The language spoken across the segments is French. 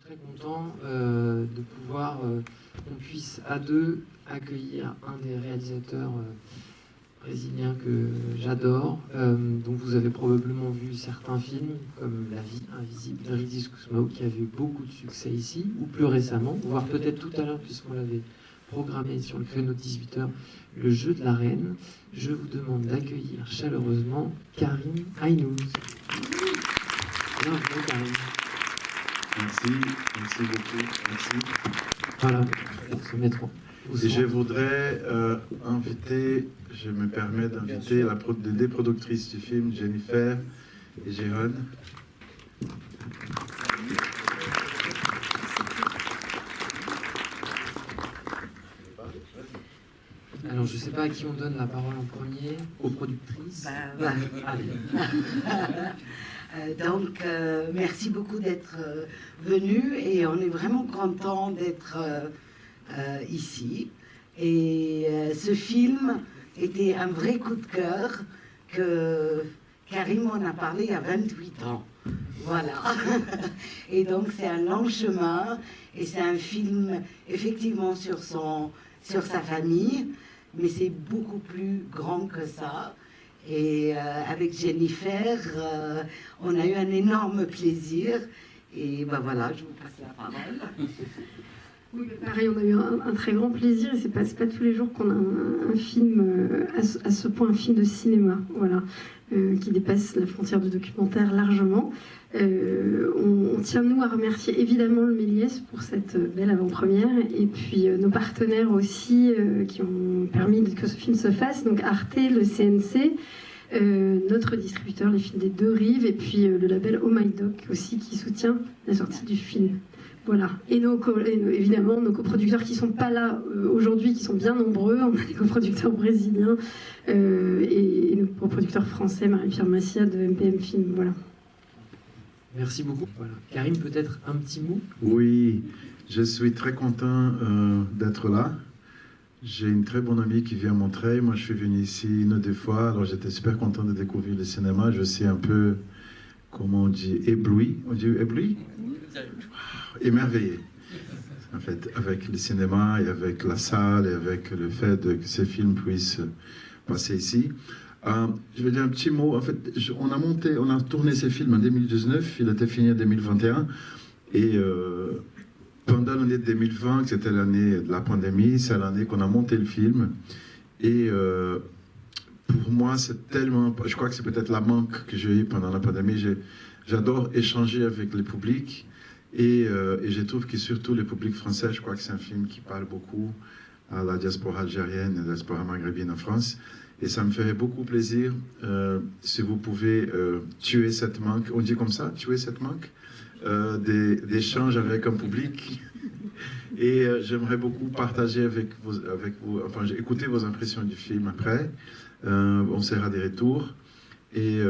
très content de pouvoir qu'on puisse à deux accueillir un des réalisateurs brésiliens que j'adore, dont vous avez probablement vu certains films comme La vie invisible de Ridley Scott qui a eu beaucoup de succès ici, ou plus récemment, voire peut-être tout à l'heure puisqu'on l'avait programmé sur le créneau 18h, Le jeu de la reine. Je vous demande d'accueillir chaleureusement Karim Aynouz. Bienvenue Karim. Merci beaucoup, merci. Voilà, pour se mettre Et je voudrais je me permets d'inviter les deux productrices du film, Jennifer et Jérôme. Alors, je ne sais pas à qui on donne la parole en premier, aux productrices. Donc, merci beaucoup d'être venu et on est vraiment content d'être ici. Et ce film était un vrai coup de cœur que Karim en a parlé il y a 28 ans. Voilà. Et donc, c'est un long chemin et c'est un film effectivement sur sa famille, mais c'est beaucoup plus grand que ça. Et avec Jennifer, on a eu un énorme plaisir. Et ben voilà, je vous passe la parole. Oui, pareil, on a eu un très grand plaisir. Et c'est pas tous les jours qu'on a un film à ce point, un film de cinéma, voilà, qui dépasse la frontière du documentaire largement. On tient, nous, à remercier évidemment le Méliès pour cette belle avant-première et puis nos partenaires aussi qui ont permis que ce film se fasse, donc Arte, le CNC, notre distributeur, les films des deux rives, et puis le label Oh My Doc aussi qui soutient la sortie du film. Voilà. Et évidemment, nos coproducteurs qui ne sont pas là aujourd'hui, qui sont bien nombreux. On a des coproducteurs brésiliens et nos coproducteurs français, Marie-Pierre Massia de MPM Film. Voilà. Merci beaucoup. Voilà. Karim, peut-être un petit mot? Oui, je suis très content d'être là. J'ai une très bonne amie qui vient à Montreuil. Moi, je suis venu ici une ou deux fois, alors j'étais super content de découvrir le cinéma. Je suis un peu, comment on dit, ébloui. On dit ébloui? Émerveillé, en fait, avec le cinéma et avec la salle et avec le fait que ces films puissent passer ici. Je vais dire un petit mot. En fait, on a tourné ces films en 2019, il était fini en 2021. Et pendant l'année 2020, c'était l'année de la pandémie, c'est l'année qu'on a monté le film. Et pour moi, c'est tellement... Je crois que c'est peut-être la manque que j'ai eu pendant la pandémie. J'adore échanger avec le public. Et je trouve que surtout le public français, je crois que c'est un film qui parle beaucoup à la diaspora algérienne et à la diaspora maghrébine en France. Et ça me ferait beaucoup plaisir si vous pouvez tuer cette manque, on dit comme ça, tuer cette manque d'échanges avec un public. Et j'aimerais beaucoup partager avec vous, enfin écouter vos impressions du film après. On sera des retours. Et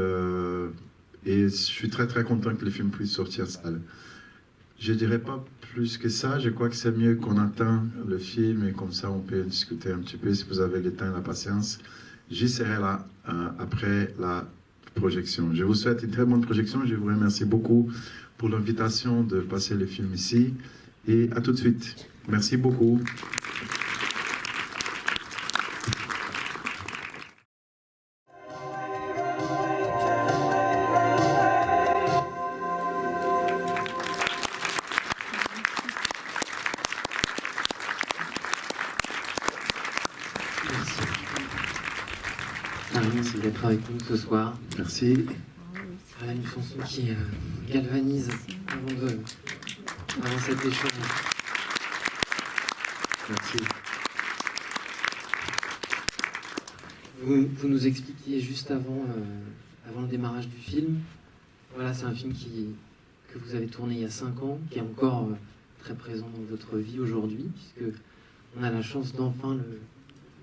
je suis très très content que le film puisse sortir en salle. Je ne dirais pas plus que ça. Je crois que c'est mieux qu'on attend le film et comme ça on peut discuter un petit peu si vous avez le temps et la patience. J'y serai là après la projection. Je vous souhaite une très bonne projection. Je vous remercie beaucoup pour l'invitation de passer le film ici. Et à tout de suite. Merci beaucoup. Merci d'être avec nous ce soir. Merci. Voilà une chanson qui galvanise avant cet échange. Merci. Vous nous expliquiez juste avant le démarrage du film. Voilà, c'est un film que vous avez tourné il y a 5 ans, qui est encore très présent dans votre vie aujourd'hui, puisque on a la chance d'enfin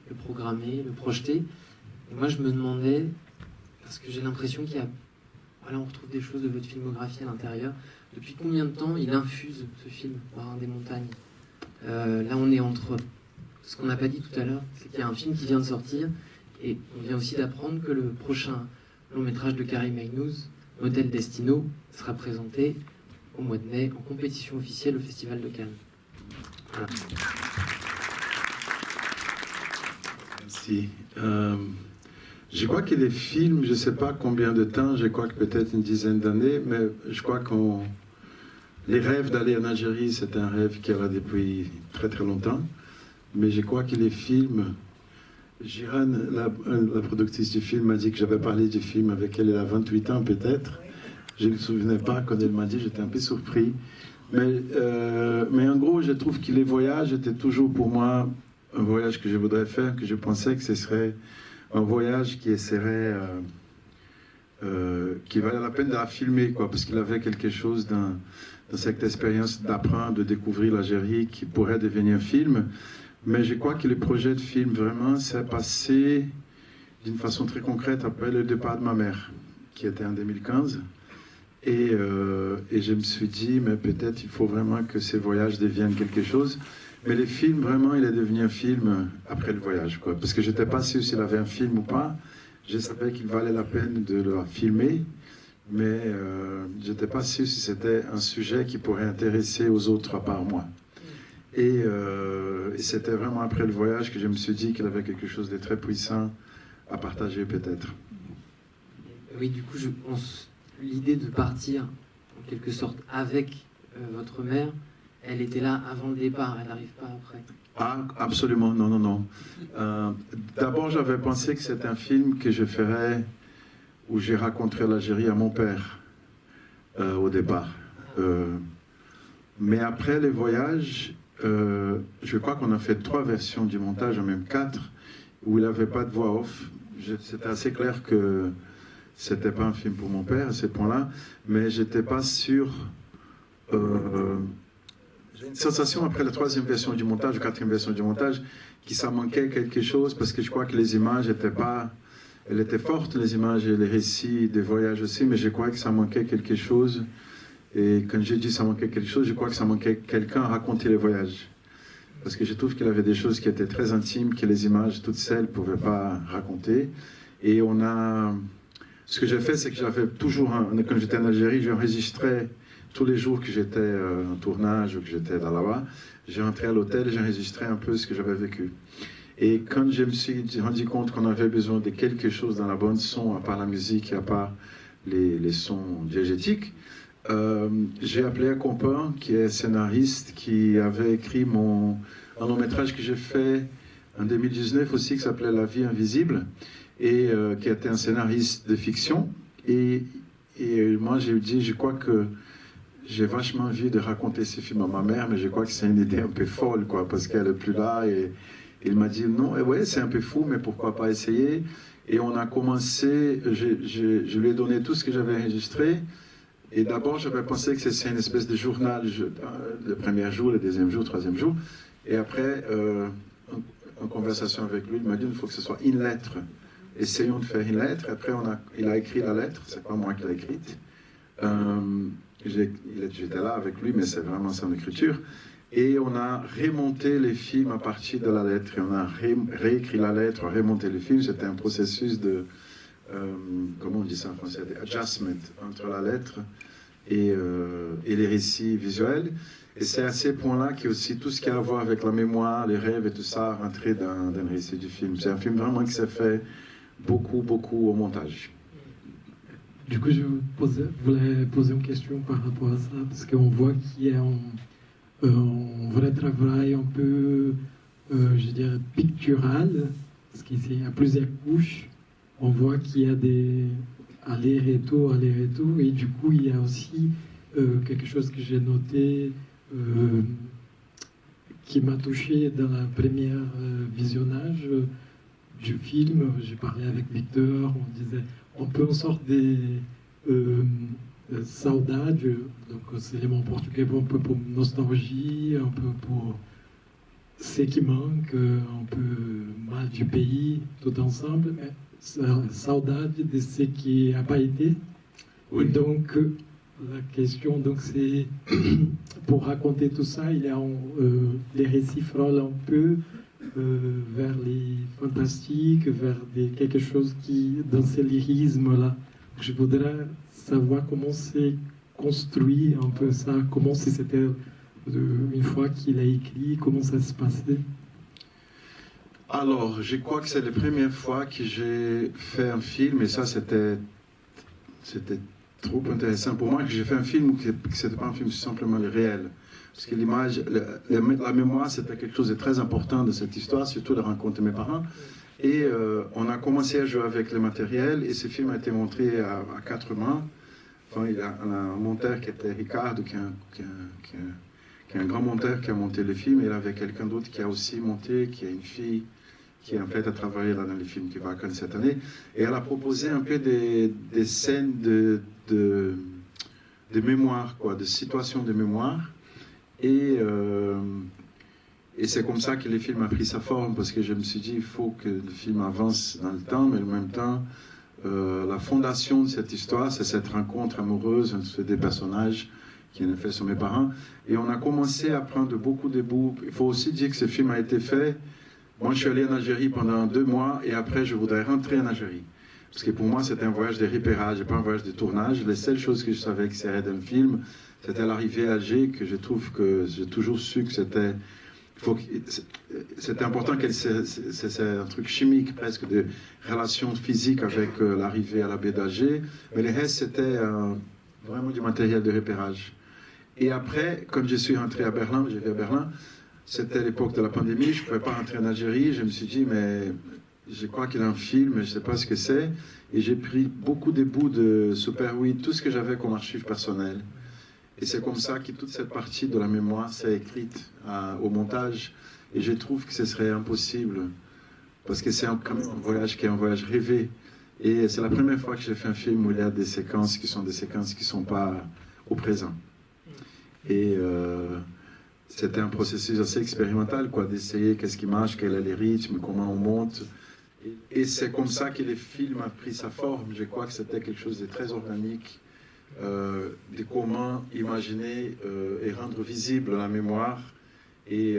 le programmer, le projeter. Et moi, je me demandais, parce que j'ai l'impression qu'il y a... Voilà, on retrouve des choses de votre filmographie à l'intérieur. Depuis combien de temps il infuse ce film, Marin des montagnes? Là, on est entre... Ce qu'on n'a pas dit tout à l'heure, c'est qu'il y a un film qui vient de sortir, et on vient aussi d'apprendre que le prochain long métrage de Karim Aynouz, Modèle Destino, sera présenté au mois de mai en compétition officielle au Festival de Cannes. Voilà. Merci. Je crois que les films, je ne sais pas combien de temps, je crois que peut-être une dizaine d'années, mais je crois qu'on... Les rêves d'aller en Algérie, c'est un rêve qui est là depuis très très longtemps. Mais je crois que les films... Jiran, la productrice du film, m'a dit que j'avais parlé du film avec elle, elle a 28 ans peut-être. Je ne me souvenais pas quand elle m'a dit, j'étais un peu surpris. Mais en gros, je trouve que les voyages étaient toujours pour moi un voyage que je voudrais faire, que je pensais que ce serait un voyage qui essaierait, qui valait la peine de la filmer, quoi, parce qu'il avait quelque chose dans cette expérience d'apprendre, de découvrir l'Algérie qui pourrait devenir film. Mais je crois que le projet de film, vraiment, s'est passé d'une façon très concrète après le départ de ma mère, qui était en 2015. Et je me suis dit, mais peut-être il faut vraiment que ces voyages deviennent quelque chose. Mais le film, vraiment, il est devenu un film après le voyage, quoi. Parce que je n'étais pas sûr s'il avait un film ou pas. Je savais qu'il valait la peine de le filmer, mais je n'étais pas sûr si c'était un sujet qui pourrait intéresser aux autres à part moi. Et c'était vraiment après le voyage que je me suis dit qu'il avait quelque chose de très puissant à partager peut-être. Oui, du coup, je pense l'idée de partir en quelque sorte avec votre mère, elle était là avant le départ, elle n'arrive pas après. Ah, absolument, non, non, non. D'abord, j'avais pensé que c'était un film que je ferais où j'ai raconté l'Algérie à mon père au départ. Mais après les voyages, je crois qu'on a fait 3 versions du montage, même 4, où il n'avait pas de voix off. C'était assez clair que c'était pas un film pour mon père à ce point-là, mais j'étais pas sûr. J'ai une sensation après la 3e version du montage, la 4e version du montage, que ça manquait quelque chose, parce que je crois que les images n'étaient pas... Elles étaient fortes, les images et les récits des voyages aussi, mais je crois que ça manquait quelque chose. Et quand j'ai dit ça manquait quelque chose, je crois que ça manquait quelqu'un à raconter les voyages. Parce que je trouve qu'il y avait des choses qui étaient très intimes, que les images toutes seules ne pouvaient pas raconter. Et on a... Ce que j'ai fait, c'est que j'avais toujours... Quand j'étais en Algérie, j'enregistrais tous les jours que j'étais en tournage ou que j'étais là-bas. J'ai rentré à l'hôtel et j'enregistrais un peu ce que j'avais vécu. Et quand je me suis rendu compte qu'on avait besoin de quelque chose dans la bande son, à part la musique et à part les sons diégétiques, j'ai appelé un copain qui est scénariste, qui avait écrit un long-métrage que j'ai fait en 2019 aussi, qui s'appelait La vie invisible, et qui était un scénariste de fiction. Et moi, j'ai dit, je crois que j'ai vachement envie de raconter ce film à ma mère, mais je crois que c'est une idée un peu folle, quoi, parce qu'elle n'est plus là. Et il m'a dit, non, ouais, c'est un peu fou, mais pourquoi pas essayer? Et on a commencé, je lui ai donné tout ce que j'avais enregistré. Et d'abord, j'avais pensé que c'était une espèce de journal, le premier jour, le deuxième jour, le troisième jour. Et après, en conversation avec lui, il m'a dit, il faut que ce soit une lettre. Essayons de faire une lettre. Après, il a écrit la lettre, c'est pas moi qui l'ai écrite. J'étais là avec lui, mais c'est vraiment son écriture. Et on a remonté les films à partir de la lettre. Et on a réécrit la lettre, remonté les films. C'était un processus de... comment on dit ça en français? Adjustment entre la lettre et les récits visuels. Et c'est à ces points-là qu'il y a aussi tout ce qui a à voir avec la mémoire, les rêves et tout ça rentré dans le récit du film. C'est un film vraiment qui s'est fait beaucoup, beaucoup au montage. Du coup, je voulais poser une question par rapport à ça, parce qu'on voit qu'il y a un vrai travail un peu, je dirais, pictural, parce qu'il y a plusieurs couches. On voit qu'il y a des allers-retours, et du coup, il y a aussi quelque chose que j'ai noté, qui m'a touché dans le premier visionnage du film. J'ai parlé avec Victor, on disait, on peut en sorte des saudades, donc c'est l'élément portugais, un peu pour nostalgie, un peu pour ce qui manque, un peu mal du pays, tout ensemble, mais saudade de ce qui n'a pas été. Oui. Et donc, la question, donc, c'est pour raconter tout ça, il y a les récits frôlent un peu vers les fantastiques, vers quelque chose qui, dans ce lyrisme-là. Je voudrais savoir comment c'est construit un peu ça? Comment c'était une fois qu'il a écrit? Comment ça se passait? Alors, je crois que c'est la première fois que j'ai fait un film, et ça, c'était trop intéressant pour moi, que j'ai fait un film que ce n'était pas un film, c'est simplement le réel. Parce que l'image, la mémoire, c'était quelque chose de très important de cette histoire, surtout la rencontre de mes parents. Et on a commencé à jouer avec le matériel, et ce film a été montré à 4 mains. Enfin, il y a un monteur qui était Ricardo, qui est un grand monteur qui a monté le film, et il y avait quelqu'un d'autre qui a aussi monté, qui est une fille qui en fait a travaillé là dans le film qui va à Cannes cette année, et elle a proposé un peu des scènes de mémoire, quoi, de situations de mémoire, et c'est comme ça que le film a pris sa forme, parce que je me suis dit, il faut que le film avance dans le temps, mais en même temps, la fondation de cette histoire, c'est cette rencontre amoureuse entre des personnages qui en effet sont mes parents, et on a commencé à prendre beaucoup de bouts. Il faut aussi dire que ce film a été fait. Moi, je suis allé en Algérie pendant 2 mois, et après, je voudrais rentrer en Algérie. Parce que pour moi, c'était un voyage de repérage, et pas un voyage de tournage. Les seules choses que je savais que c'était d'un film, c'était l'arrivée à Alger, que je trouve que j'ai toujours su que c'était... C'était important, c'est un truc chimique, presque, de relation physique avec l'arrivée à la baie d'Alger. Mais le reste, c'était vraiment du matériel de repérage. Et après, quand je suis rentré à Berlin, j'ai vu à Berlin, c'était l'époque de la pandémie, je ne pouvais pas rentrer en Algérie. Je me suis dit, mais je crois qu'il y a un film, je ne sais pas ce que c'est. Et j'ai pris beaucoup de bouts de Super 8, tout ce que j'avais comme archive personnelle. Et c'est comme ça que toute cette partie de la mémoire s'est écrite au montage. Et je trouve que ce serait impossible, parce que c'est quand même un voyage qui est un voyage rêvé. Et c'est la première fois que j'ai fait un film où il y a des séquences qui sont des séquences qui ne sont pas au présent. Et c'était un processus assez expérimental, quoi, d'essayer qu'est-ce qui marche, quel est les rythmes, comment on monte. Et c'est comme ça que le film a pris sa forme. Je crois que c'était quelque chose de très organique, de comment imaginer et rendre visible la mémoire, et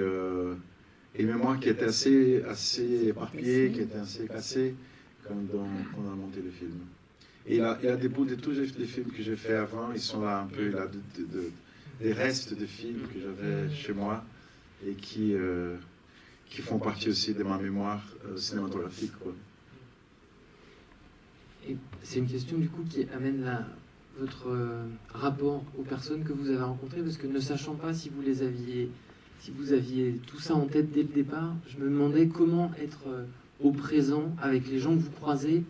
mémoire qui était assez éparpillée, qui était assez cassée quand on a monté le film. Et il y a des bouts de tous les films que j'ai fait avant, ils sont là un peu là, des restes de films que j'avais chez moi et qui font partie aussi de ma mémoire cinématographique, quoi. Et c'est une question du coup qui amène votre rapport aux personnes que vous avez rencontrées, parce que ne sachant pas si vous aviez tout ça en tête dès le départ, je me demandais comment être au présent avec les gens que vous croisez,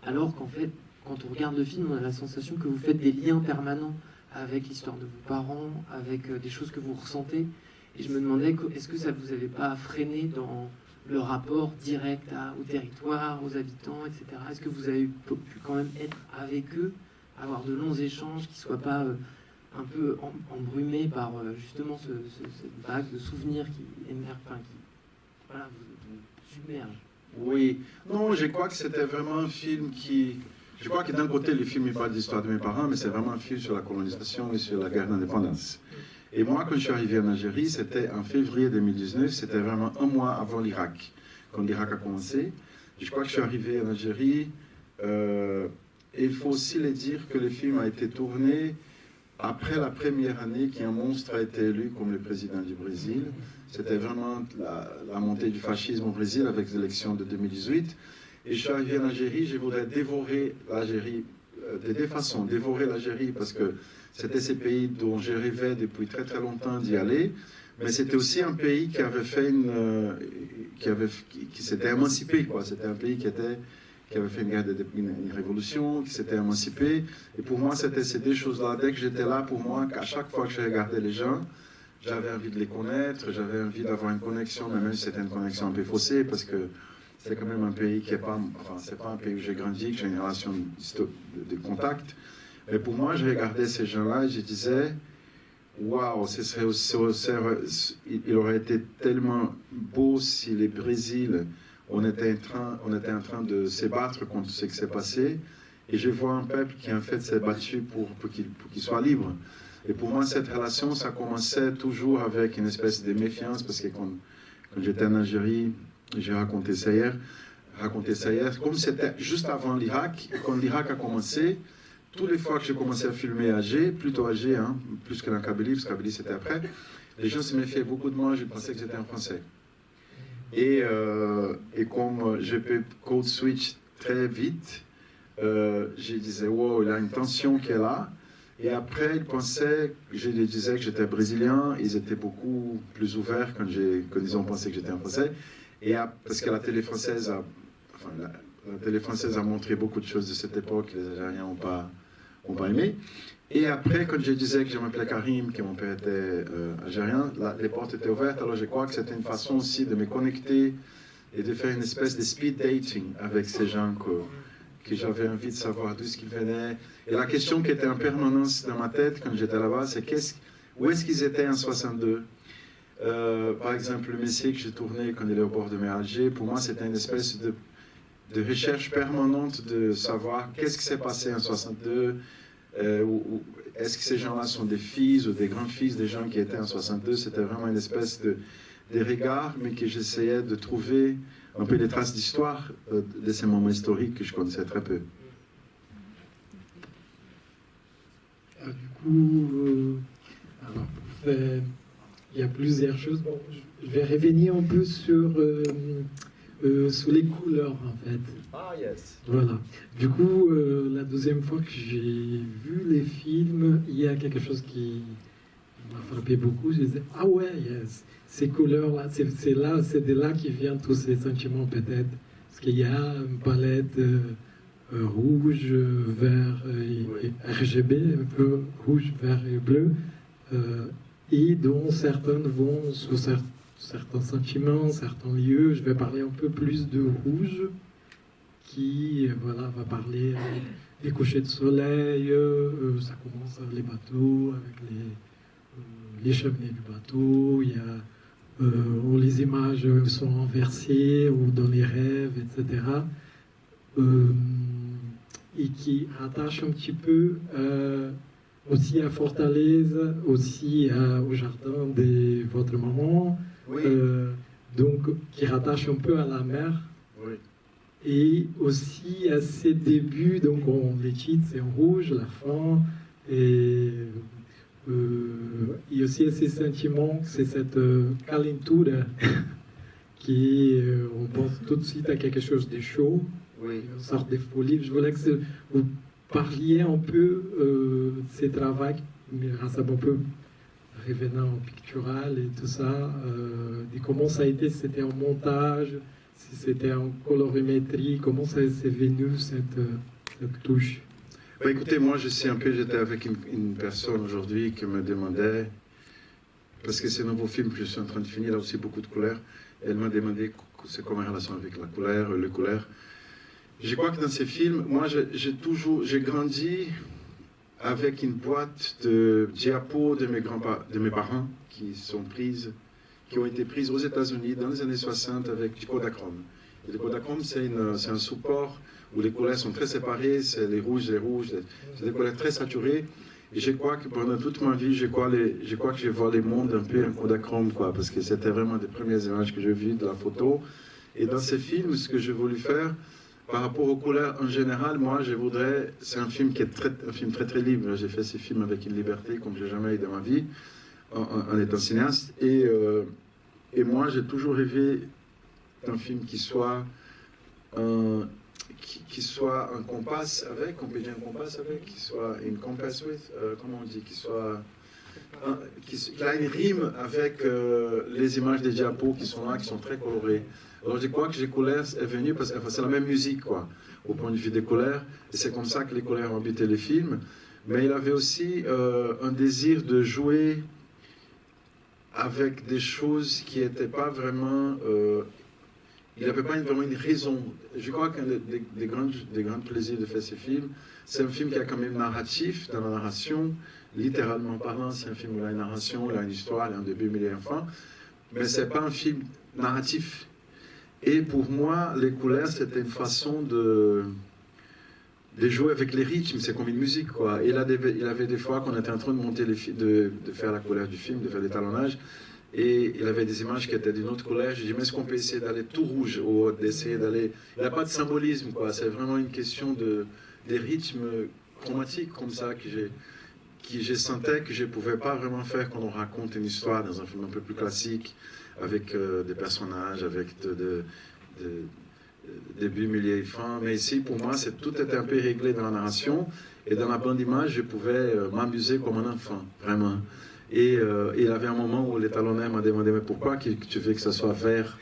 alors qu'en fait, quand on regarde le film, on a la sensation que vous faites des liens permanents avec l'histoire de vos parents, avec des choses que vous ressentez. Et je me demandais, est-ce que ça vous avait pas freiné dans le rapport direct au territoire, aux habitants, etc. Est-ce que vous avez pu quand même être avec eux, avoir de longs échanges qui ne soient pas un peu embrumés par justement cette vague de souvenirs qui émerge, enfin, qui vous submerge? Oui, non, je crois que c'était vraiment un film qui... Je crois que d'un côté, le film n'est pas d'histoire de mes parents, mais c'est vraiment un film sur la colonisation et sur la guerre d'indépendance. Et moi, quand je suis arrivé en Algérie, c'était en février 2019, c'était vraiment un mois avant l'Irak, quand l'Irak a commencé. Je crois que je suis arrivé en Algérie, et il faut aussi le dire que le film a été tourné après la première année qu'un monstre a été élu comme le président du Brésil. C'était vraiment la montée du fascisme au Brésil avec les élections de 2018. Et je suis arrivé en Algérie, je voudrais dévorer l'Algérie de deux façons. Dévorer l'Algérie parce que c'était ce pays dont je rêvais depuis très très longtemps d'y aller, mais c'était aussi un pays qui avait fait qui s'était émancipé, quoi. C'était un pays qui avait fait une révolution, qui s'était émancipé. Et pour moi, c'était ces deux choses-là. Dès que j'étais là, pour moi, qu'à chaque fois que je regardais les gens, j'avais envie de les connaître, j'avais envie d'avoir une connexion, mais même si c'était une connexion un peu faussée, parce que c'est quand même un pays qui est pas... Enfin, c'est pas un pays où j'ai grandi, que j'ai une relation de contact. Mais pour moi, je regardais ces gens-là et je disais, waouh, il aurait été tellement beau si le Brésil, on était en train de se battre contre ce qui s'est passé. Et je vois un peuple qui en fait s'est battu pour qu'il soit libre. Et pour moi, cette relation, ça commençait toujours avec une espèce de méfiance, parce que quand j'étais en Algérie, j'ai raconté ça hier, comme c'était juste avant l'Irak, quand l'Irak a commencé, toutes les fois que j'ai commencé à filmer âgé, plutôt âgé, hein, plus que dans Kabylie, parce que Kabylie c'était après, les gens se méfiaient beaucoup de moi, je pensais que j'étais un Français. Et comme je peux code switch très vite, je disais, wow, il a une tension qui est là. Et après, ils pensaient, je les disais que j'étais brésilien, ils étaient beaucoup plus ouverts quand ils ont pensé que j'étais un Français. Et parce que la télé française la télé française a montré beaucoup de choses de cette époque, les Algériens n'ont pas aimé. Et après, quand je disais que je m'appelais Karim, que mon père était algérien, les portes étaient ouvertes. Alors je crois que c'était une façon aussi de me connecter et de faire une espèce de speed dating avec ces gens que j'avais envie de savoir d'où ils venaient. Et la question qui était en permanence dans ma tête quand j'étais là-bas, c'est où est-ce qu'ils étaient en 62 ? Par exemple, le Messier que j'ai tourné quand il est au bord de mer Alger, pour moi c'était une espèce de recherche permanente de savoir qu'est-ce qui s'est passé en 62, est-ce que ces gens-là sont des fils ou des grands-fils des gens qui étaient en 62. C'était vraiment une espèce de regard, mais que j'essayais de trouver un peu des traces d'histoire de ces moments historiques que je connaissais très peu. Du coup, alors, il y a plusieurs choses. Bon, je vais revenir un peu sur les couleurs, en fait. Ah, yes. Voilà. Du coup, la deuxième fois que j'ai vu les films, il y a quelque chose qui m'a frappé beaucoup. Je disais, ah ouais, yes, ces couleurs-là, c'est de là qui viennent tous ces sentiments, peut-être. Parce qu'il y a une palette rouge, vert et RGB, un peu rouge, vert et bleu. Et dont certaines vont sur certains sentiments, certains lieux. Je vais parler un peu plus de rouge, qui va parler des couchers de soleil. Ça commence avec les bateaux, avec les cheminées du bateau. Il y a où les images sont renversées, ou dans les rêves, etc. Et qui rattache un petit peu aussi à Fortaleza, aussi au jardin de votre maman, Oui. donc qui rattache un peu à la mer, Oui. et aussi à ses débuts. Donc les titres c'est en rouge, la fin, et aussi à ses sentiments, c'est cette calentura qui on pense tout de suite à quelque chose de chaud, Oui. une sorte de folie. Je voulais que vous parliez un peu de ces travaux, mais ça un peu revenant au pictural et tout ça, de comment ça a été, si c'était en montage, si c'était en colorimétrie, comment ça s'est venu cette touche. Bah, écoutez, moi j'étais avec une personne aujourd'hui qui me demandait, parce que c'est un nouveau film que je suis en train de finir, il y a aussi beaucoup de couleurs, elle m'a demandé c'est quoi ma relation avec la couleur, les couleurs. Je crois que dans ces films, moi j'ai grandi avec une boîte de diapos de mes parents qui ont été prises aux États-Unis dans les années 60 avec du Kodachrome. Et le Kodachrome, c'est un support où les couleurs sont très séparées, c'est les rouges, c'est des couleurs très saturées. Et je crois que pendant toute ma vie, je crois que j'ai vu le monde un peu en Kodachrome, quoi, parce que c'était vraiment des premières images que j'ai vues de la photo. Et dans ces films, ce que j'ai voulu faire, par rapport aux couleurs en général, moi, c'est un film qui est un film très très libre. J'ai fait ces films avec une liberté comme je n'ai jamais eu dans ma vie, en étant cinéaste. Et moi, j'ai toujours rêvé d'un film qui soit un compas avec, on peut dire un compas avec, qui soit une compass with, comment on dit, qui a une rime avec les images des diapos qui sont là, qui sont très colorées. Alors je crois que les couleurs est venu parce que c'est la même musique, quoi, au point de vue des couleurs, et c'est comme ça que les couleurs ont habité les films. Mais il avait aussi un désir de jouer avec des choses qui n'étaient pas vraiment... il n'y avait pas vraiment une raison. Je crois qu'un des grands plaisirs de faire ces films, c'est un film qui a quand même narratif, dans la narration, littéralement parlant, c'est un film où il y a une narration, il y a une histoire, il y a un début, milieu et une fin, mais ce n'est pas un film narratif. Et pour moi, les couleurs, c'était une façon de jouer avec les rythmes, c'est comme une musique, quoi. Et il avait des fois qu'on était en train de monter de faire la couleur du film, de faire l'étalonnage, et il avait des images qui étaient d'une autre couleur. Je dis, mais est-ce qu'on peut essayer d'aller tout rouge, ou d'essayer d'aller... Il n'y a pas de symbolisme, quoi. C'est vraiment une question des rythmes chromatiques comme ça que je sentais que je ne pouvais pas vraiment faire quand on raconte une histoire dans un film un peu plus classique, avec des personnages, avec début, milieu et fin. Mais ici, pour moi, tout était un peu réglé dans la narration. Et dans la bande image, je pouvais m'amuser comme un enfant, vraiment. Et il y avait un moment où l'étalonneur m'a demandé, mais pourquoi tu veux que ça soit vert?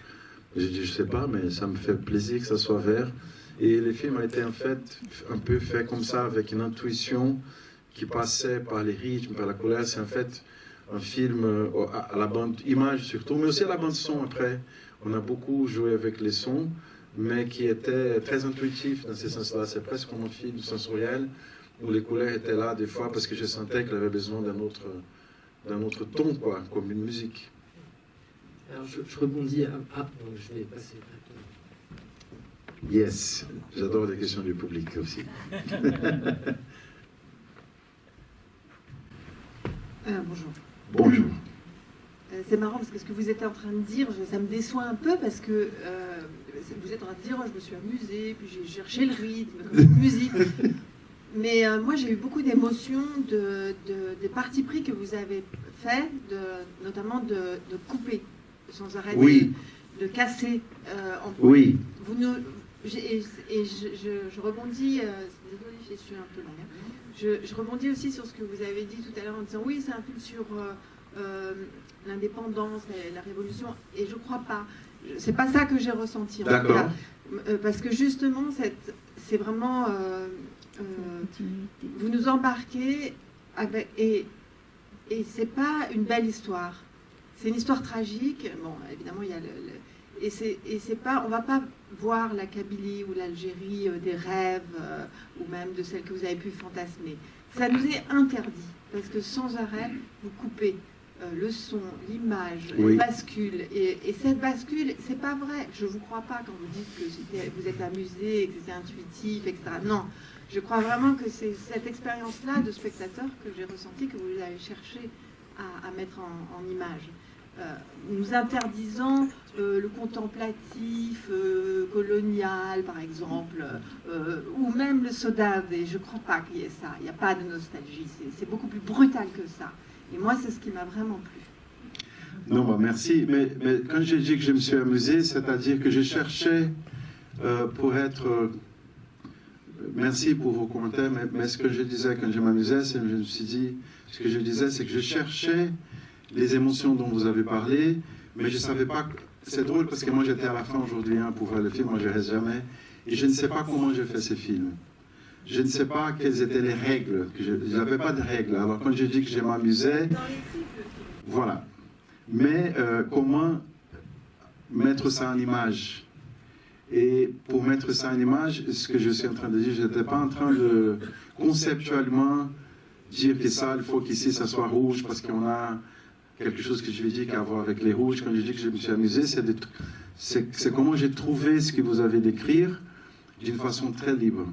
J'ai dit, je sais pas, mais ça me fait plaisir que ça soit vert. Et le film a été en fait un peu fait comme ça, avec une intuition qui passait par les rythmes, par la couleur. C'est en fait un film à la bande image surtout, mais aussi à la bande son après. On a beaucoup joué avec les sons, mais qui était très intuitif dans ce sens-là. C'est presque comme un film sensoriel, où les couleurs étaient là des fois, parce que je sentais qu'elle avait besoin d'un autre ton, quoi, comme une musique. Alors je rebondis donc je vais passer. Yes, j'adore les questions du public aussi. Bonjour. Bonjour. C'est marrant parce que ce que vous êtes en train de dire, ça me déçoit un peu parce que vous êtes en train de dire, je me suis amusée, puis j'ai cherché le rythme, comme une musique. Mais moi, j'ai eu beaucoup d'émotions des partis pris que vous avez fait, notamment de couper sans arrêt, Oui. de casser. Oui. Je rebondis, désolée, je suis un peu longue, hein. Je rebondis aussi sur ce que vous avez dit tout à l'heure en disant oui, c'est un film sur l'indépendance, la révolution, et je crois pas. C'est pas ça que j'ai ressenti. D'accord. Parce que justement, c'est vraiment vous nous embarquez avec, et c'est pas une belle histoire. C'est une histoire tragique. Bon, évidemment, il y a et c'est pas, on va pas voir la Kabylie ou l'Algérie des rêves ou même de celle que vous avez pu fantasmer. Ça nous est interdit parce que sans arrêt vous coupez le son, l'image, Oui. la bascule. Et cette bascule, c'est pas vrai. Je vous crois pas quand vous dites que vous êtes amusé et que c'était intuitif, etc. Non, je crois vraiment que c'est cette expérience-là de spectateur que j'ai ressentie, que vous avez cherché à mettre en image. Nous interdisant le contemplatif colonial, par exemple, ou même le sodave. Et je ne crois pas qu'il y ait ça. Il n'y a pas de nostalgie. C'est beaucoup plus brutal que ça. Et moi, c'est ce qui m'a vraiment plu. Non, bah, merci. Mais quand j'ai dit que je me suis amusé, c'est-à-dire que je cherchais pour être... merci pour vos commentaires, mais ce que je disais quand je m'amusais, c'est que je me suis dit... Ce que je disais, c'est que je cherchais les émotions dont vous avez parlé, mais je ne savais pas... C'est drôle parce que moi, j'étais à la fin aujourd'hui pour voir le film, moi je ne reste jamais, et je ne sais pas comment j'ai fait ce film. Je ne sais pas quelles étaient les règles. Je n'avais pas de règles. Alors quand je dis que je m'amusais... Voilà. Mais comment mettre ça en image? Et pour mettre ça en image, ce que je suis en train de dire, je n'étais pas en train de conceptuellement dire que ça, il faut qu'ici ça soit rouge parce qu'on a quelque chose que je vais dire qui a à voir avec les rouges. Quand je dis que je me suis amusé, c'est comment j'ai trouvé ce que vous avez décrire d'une façon très libre.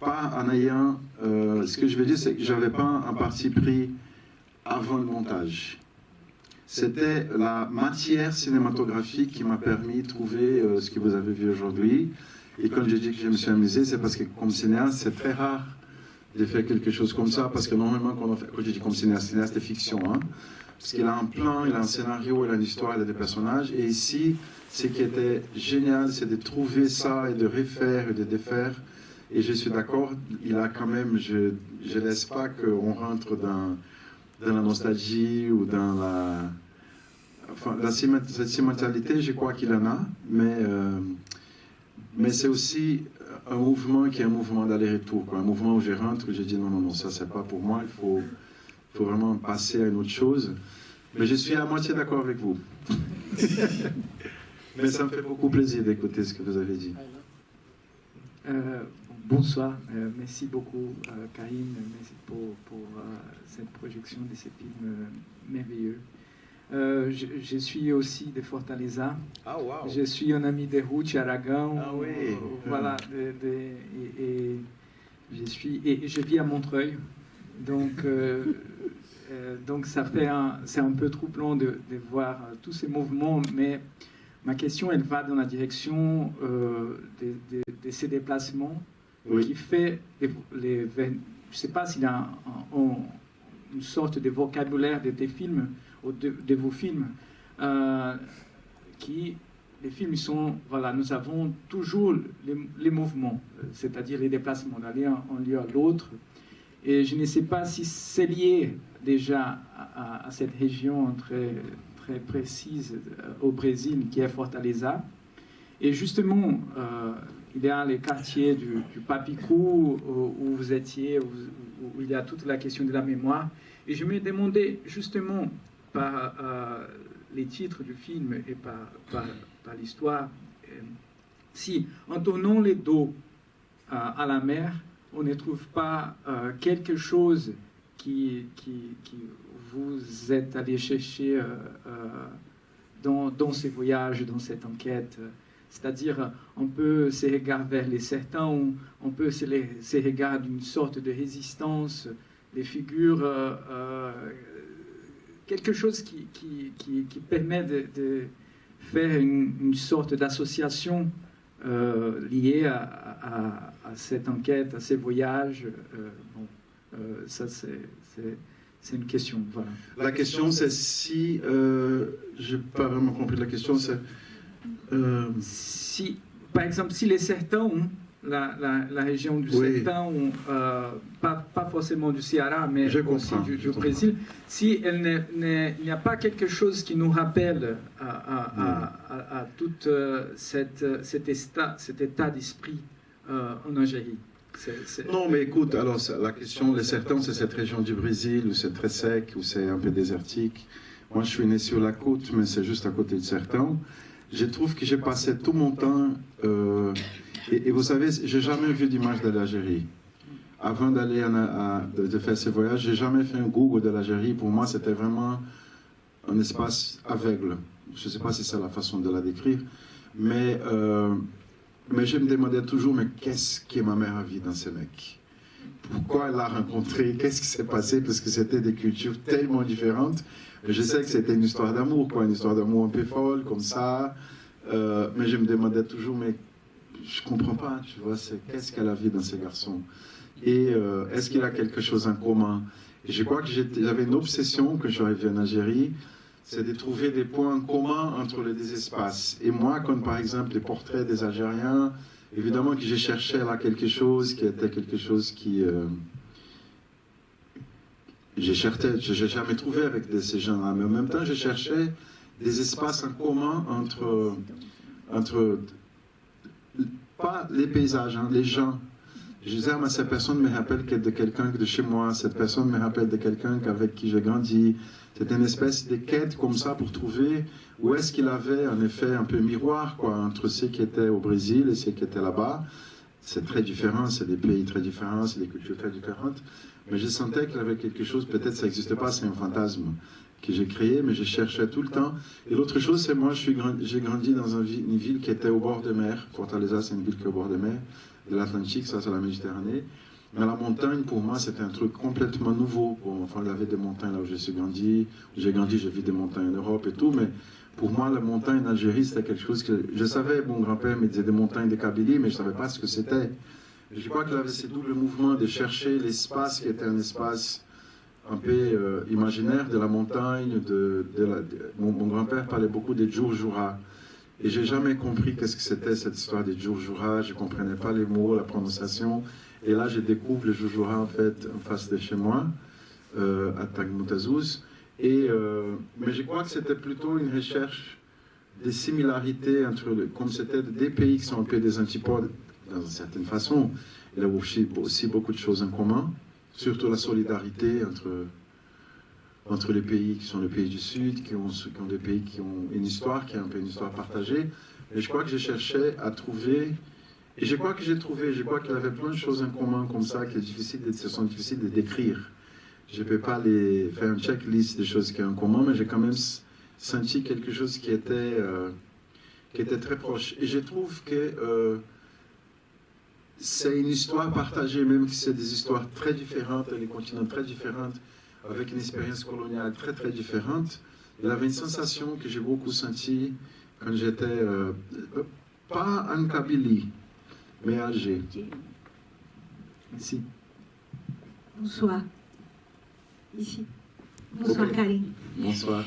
Pas en ayant... ce que je veux dire, c'est que je n'avais pas un parti pris avant le montage. C'était la matière cinématographique qui m'a permis de trouver ce que vous avez vu aujourd'hui. Et quand je dis que je me suis amusé, c'est parce que comme cinéaste, c'est très rare de faire quelque chose comme ça, parce que normalement, quand je dis comme cinéaste de fiction, hein, parce qu'il a un plan, il a un scénario, il a une histoire, il a des personnages. Et ici, ce qui était génial, c'est de trouver ça et de refaire et de défaire. Et je suis d'accord, il a quand même, je ne laisse pas qu'on rentre dans la nostalgie ou dans la... Enfin, cette sentimentalité, je crois qu'il en a, mais c'est aussi un mouvement qui est un mouvement d'aller-retour, un mouvement où je rentre, où je dis non, ça c'est pas pour moi, il faut vraiment passer à une autre chose. Mais je suis à moitié d'accord avec vous. Mais ça me fait beaucoup plaisir d'écouter ce que vous avez dit. Bonsoir, merci beaucoup Karine, merci pour cette projection de ces films merveilleux. Je suis aussi de Fortaleza. Ah, wow. Je suis un ami de Ruth Aragão. Ah oui. Voilà, et je vis à Montreuil. Donc c'est un peu troublant de voir tous ces mouvements, mais ma question, elle va dans la direction de ces déplacements Oui. qui fait je ne sais pas s'il y a une sorte de vocabulaire de tes films, ou de vos films, les films sont, voilà, nous avons toujours les mouvements, c'est-à-dire les déplacements d'aller un lieu à l'autre. Et je ne sais pas si c'est lié déjà à cette région très, très précise au Brésil qui est Fortaleza. Et justement, il y a les quartiers du Papicou où vous étiez, où il y a toute la question de la mémoire. Et je me demandais justement par les titres du film et par l'histoire, si en tournant les dos à la mer, on ne trouve pas quelque chose qui vous êtes allé chercher dans ces voyages, dans cette enquête. C'est-à-dire, on peut se regarder vers les certains, on peut se regarder d'une sorte de résistance, les figures, quelque chose qui permet de faire une sorte d'association liée à cette enquête, à ces voyages. Ça, c'est une question. Voilà. La question, c'est si... je n'ai pas vraiment compris la question, c'est... Si, par exemple, si les Sertans ont la région du Sertão, pas forcément du Ceará, mais aussi du Brésil, si il n'y a pas quelque chose qui nous rappelle à tout cet état d'esprit en Algérie. Non, mais écoute, alors la question, les Sertão, c'est cette région du Brésil où c'est très sec, où c'est un peu désertique. Moi, je suis né sur la côte, mais c'est juste à côté de Sertão. Je trouve que j'ai passé tout mon temps... Et vous savez, j'ai jamais vu d'image de l'Algérie. Avant d'aller de faire ces voyages, j'ai jamais fait un Google de l'Algérie. Pour moi, c'était vraiment un espace aveugle. Je ne sais pas si c'est la façon de la décrire, mais je me demandais toujours, mais qu'est-ce que ma mère a vu dans ces mecs? Pourquoi elle l'a rencontré? Qu'est-ce qui s'est passé? Parce que c'était des cultures tellement différentes. Je sais que c'était une histoire d'amour, une histoire d'amour un peu folle, comme ça. Mais je me demandais toujours, mais je ne comprends pas, tu vois, qu'est-ce qu'elle a vu dans ces garçons? Et est-ce qu'il a quelque chose en commun? Et je crois que j'avais une obsession quand je suis arrivé en Algérie, c'est de trouver des points communs entre les deux espaces. Et moi, comme par exemple les portraits des Algériens, évidemment que j'ai cherché là quelque chose qui était quelque chose qui... j'ai jamais trouvé avec ces gens-là, mais en même temps, je cherchais des espaces en commun entre pas les paysages, hein, les gens. Je disais, mais cette personne me rappelle de quelqu'un de chez moi, cette personne me rappelle de quelqu'un avec qui j'ai grandi. C'était une espèce de quête comme ça pour trouver où est-ce qu'il avait en effet un peu miroir entre ceux qui étaient au Brésil et ceux qui étaient là-bas. C'est très différent, c'est des pays très différents, c'est des cultures très différentes. Mais je sentais qu'il y avait quelque chose, peut-être ça n'existe pas, c'est un fantasme que j'ai créé, mais je cherchais tout le temps. Et l'autre chose, c'est moi, j'ai grandi dans une ville qui était au bord de mer. Fortaleza, c'est une ville qui est au bord de mer, de l'Atlantique, ça c'est la Méditerranée. Mais la montagne, pour moi, c'était un truc complètement nouveau. Bon, enfin, il y avait des montagnes là où j'ai grandi, j'ai vu des montagnes en Europe et tout, mais pour moi, la montagne en Algérie, c'était quelque chose que... Je savais, mon grand-père me disait des montagnes de Kabylie, mais je ne savais pas ce que c'était. Je crois qu'il avait ce double mouvement de chercher l'espace qui était un espace un peu imaginaire de la montagne. Mon grand-père parlait beaucoup des Djourjoura. Et j'ai jamais compris qu'est-ce que c'était cette histoire des Djourjoura. Je ne comprenais pas les mots, la prononciation. Et là, je découvre les Djourjoura en fait en face de chez moi, à Tagmoutazouz. Mais je crois que c'était plutôt une recherche des similarités entre, comme c'était des pays qui sont un peu des antipodes d'une certaine façon. Il y a aussi beaucoup de choses en commun, surtout la solidarité entre les pays qui sont les pays du Sud, qui ont des pays qui ont une histoire, qui est un peu une histoire partagée. Et je crois que j'ai cherché à trouver, et je crois que j'ai trouvé, je crois qu'il y avait plein de choses en commun comme ça qui sont difficiles de décrire. Je ne peux pas faire une checklist des choses qui sont en commun, mais j'ai quand même senti quelque chose qui était très proche. Et je trouve que c'est une histoire partagée, même si c'est des histoires très différentes, les continents très différents, avec une expérience coloniale très très différente. Il y avait une sensation que j'ai beaucoup sentie quand j'étais, pas en Kabylie, mais à Alger. Merci. Bonsoir. Ici. Bonsoir, Karine. Bonsoir.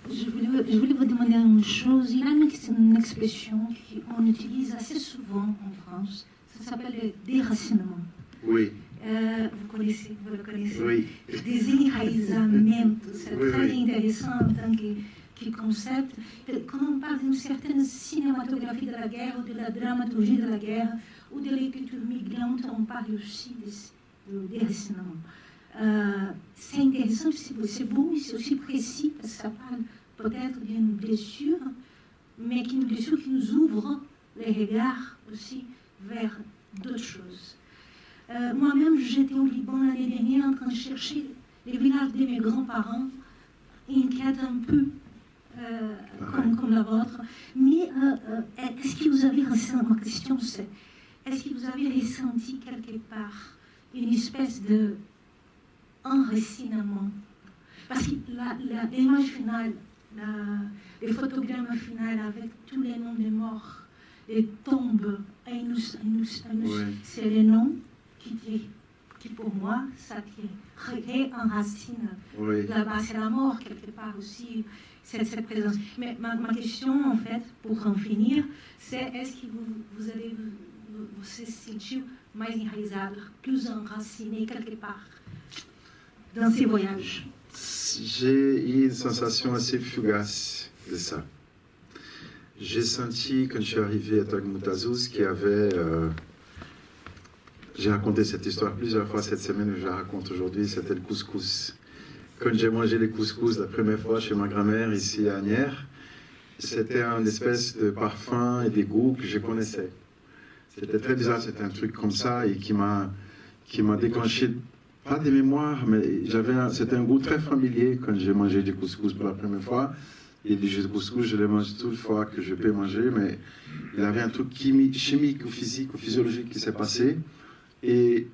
Je voulais vous demander une chose. Il y a une expression qu'on utilise assez souvent en France. Ça s'appelle le déracinement. Oui. Vous le connaissez. Oui. Desenraizamento. C'est Oui, très oui. intéressant en tant que concept. Quand on parle d'une certaine cinématographie de la guerre, ou de la dramaturgie de la guerre, ou de l'écriture migrante, on parle aussi de déracinement. C'est intéressant, c'est beau, c'est aussi précis, parce que ça parle peut-être d'une blessure, mais une blessure qui nous ouvre les regards aussi vers d'autres choses. Moi-même, j'étais au Liban l'année dernière en train de chercher les villages de mes grands-parents, inquiète un peu comme la vôtre. Mais est-ce que vous avez ressenti, ma question c'est, est-ce que vous avez ressenti quelque part une espèce de enracinement? Parce que l'image finale, le photogramme final avec tous les noms des morts, les tombes, c'est les noms qui pour moi, ça réenracine. Oui. Là-bas, c'est la mort quelque part aussi, cette présence. Mais ma question, en fait, pour en finir, c'est est-ce que vous allez vous sentir mais enraizado, plus enraciné quelque part dans ces voyages? J'ai eu une sensation assez fugace de ça. J'ai senti, quand je suis arrivé à Tagmoutazouz, qu'il y avait... j'ai raconté cette histoire plusieurs fois cette semaine, je la raconte aujourd'hui, c'était le couscous. Quand j'ai mangé les couscous la première fois chez ma grand-mère, ici à Agnières, c'était un espèce de parfum et des goûts que je connaissais. C'était très bizarre, c'était un truc comme ça et qui m'a déclenché, pas des mémoires, mais c'était un goût très familier quand j'ai mangé du couscous pour la première fois. Et du couscous, je le mange toute fois que je peux manger, mais il y avait un truc chimique ou physique ou physiologique qui s'est passé. Et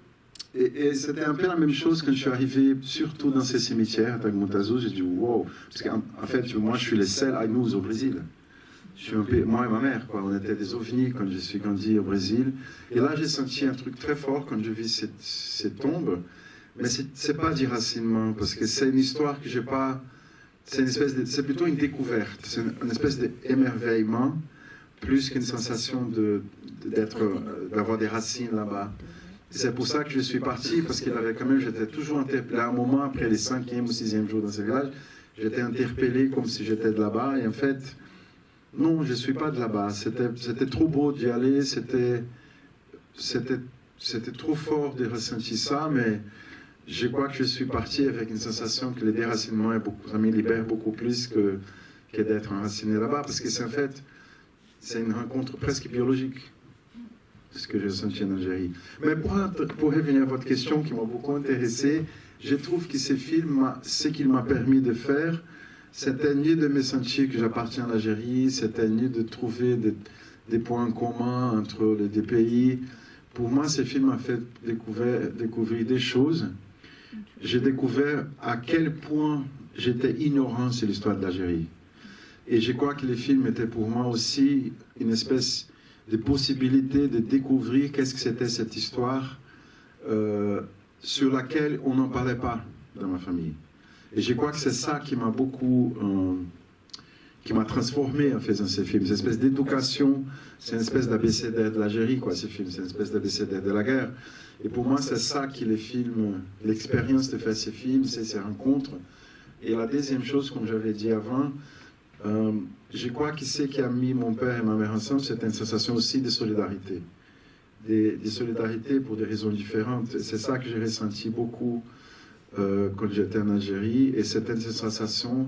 c'était un peu la même chose quand je suis arrivé, surtout dans ces cimetières à Tagmoutazouz. J'ai dit wow, parce qu'en fait, moi je suis le seul Aïnouz au Brésil. Je suis un peu, moi et ma mère, quoi. On était des ovnis quand je suis grandi au Brésil. Et là, j'ai senti un truc très fort quand je vis ces tombes. Mais c'est pas déracinement, parce que c'est une histoire que j'ai pas. C'est plutôt une découverte, c'est une espèce d'émerveillement, plus qu'une sensation d'avoir des racines là-bas. C'est pour ça que je suis parti, parce qu'il avait quand même, j'étais toujours interpellé. À un moment, après les 5e ou 6e jours dans ce village, j'étais interpellé comme si j'étais de là-bas. Et en fait, non, je ne suis pas de là-bas. C'était trop beau d'y aller, c'était trop fort de ressentir ça, mais je crois que je suis parti avec une sensation que le déracinement ça me libère beaucoup plus que d'être enraciné là-bas, parce que c'est en fait, c'est une rencontre presque biologique, ce que j'ai senti en Algérie. Mais pour revenir à votre question qui m'a beaucoup intéressé, je trouve que ce film, ce qu'il m'a permis de faire, c'était ni de me sentir que j'appartiens à l'Algérie, c'était ni de trouver des points communs entre les deux pays. Pour moi, ce film m'a fait découvrir des choses. J'ai découvert à quel point j'étais ignorant sur l'histoire de l'Algérie. Et je crois que le film était pour moi aussi une espèce de possibilité de découvrir qu'est-ce que c'était cette histoire sur laquelle on n'en parlait pas dans ma famille. Et je crois que c'est ça qui m'a beaucoup... qui m'a transformé en faisant ces films. C'est une espèce d'éducation, c'est une espèce d'abécédaire de l'Algérie, quoi, ces films. C'est une espèce d'abécédaire de la guerre. Et pour moi, c'est ça qui les films, l'expérience de faire ces films, c'est ces rencontres. Et la deuxième chose, comme j'avais dit avant, je crois que ce qui a mis mon père et ma mère ensemble, c'était une sensation aussi de solidarité. Des solidarités pour des raisons différentes. C'est ça que j'ai ressenti beaucoup quand j'étais en Algérie. Et c'était une sensation,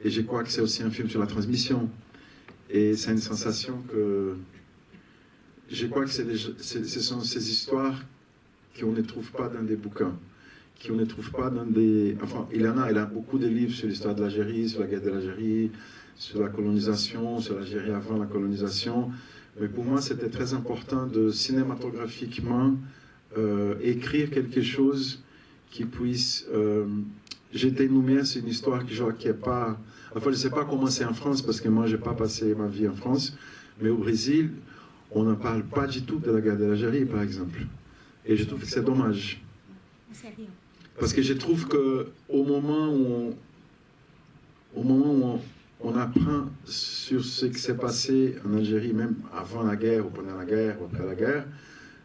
et je crois que c'est aussi un film sur la transmission. Et c'est une sensation que... Je crois que ce sont ces histoires qu'on ne trouve pas dans des bouquins, qu'on ne trouve pas dans des... Enfin, il a beaucoup de livres sur l'histoire de l'Algérie, sur la guerre de l'Algérie, sur la colonisation, sur l'Algérie avant la colonisation. Mais pour moi, c'était très important de cinématographiquement écrire quelque chose qui puisse jeter une lumière sur une histoire qui n'est pas... Enfin, je ne sais pas comment c'est en France, parce que moi, je n'ai pas passé ma vie en France, mais au Brésil, on n'en parle pas du tout de la guerre de l'Algérie, par exemple. Et je trouve que c'est dommage. sérieux. Parce que je trouve qu'au moment où on apprend sur ce qui s'est passé en Algérie, même avant la guerre, ou pendant la guerre, ou après la guerre,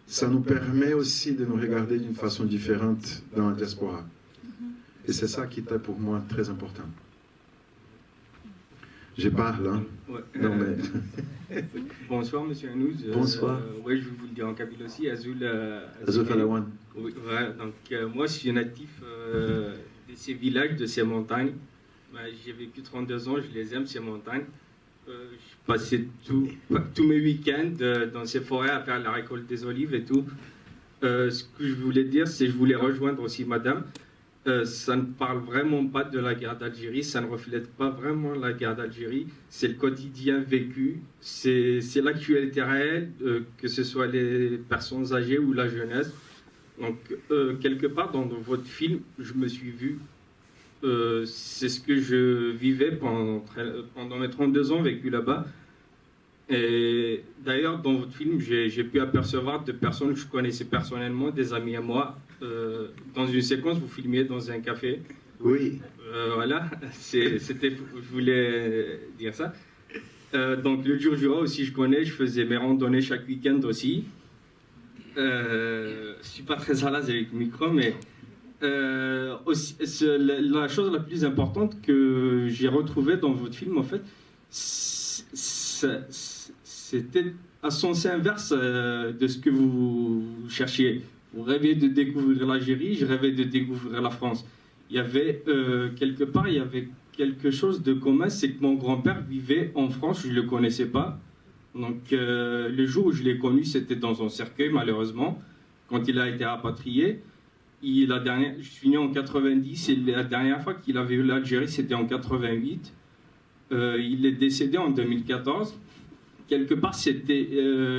ça nous permet aussi de nous regarder d'une façon différente dans la diaspora. Et c'est ça qui était pour moi très important. Je parle, hein. Ouais, Non, mais... Bonsoir, monsieur Anouz. Bonsoir. Oui, je vais vous le dire en kabyle aussi. Azoul Falawan. Oui, voilà. Donc, moi, je suis natif de ces villages, de ces montagnes. J'ai vécu 32 ans, je les aime, ces montagnes. Je passais tous mes week-ends dans ces forêts à faire la récolte des olives et tout. Ce que je voulais dire, c'est que je voulais rejoindre aussi madame. Ça ne parle vraiment pas de la guerre d'Algérie, ça ne reflète pas vraiment la guerre d'Algérie, c'est le quotidien vécu, c'est l'actualité réelle, que ce soit les personnes âgées ou la jeunesse. Donc, quelque part dans votre film, je me suis vu, c'est ce que je vivais pendant mes 32 ans vécu là-bas. Et d'ailleurs, dans votre film, j'ai pu apercevoir des personnes que je connaissais personnellement, des amis à moi. Dans une séquence, vous filmiez dans un café. Oui. Voilà, je voulais dire ça. Donc, le Djurdjura aussi, je connais, je faisais mes randonnées chaque week-end aussi. Je ne suis pas très à l'aise avec le micro, mais aussi, la chose la plus importante que j'ai retrouvée dans votre film, en fait, c'était à sens inverse de ce que vous cherchiez. Vous rêviez de découvrir l'Algérie, je rêvais de découvrir la France. Il y avait quelque part, il y avait quelque chose de commun, c'est que mon grand-père vivait en France, je ne le connaissais pas. Donc le jour où je l'ai connu, c'était dans un cercueil, malheureusement, quand il a été rapatrié. Je suis né en 90 et la dernière fois qu'il avait vu l'Algérie, c'était en 88. Il est décédé en 2014. Quelque part, c'était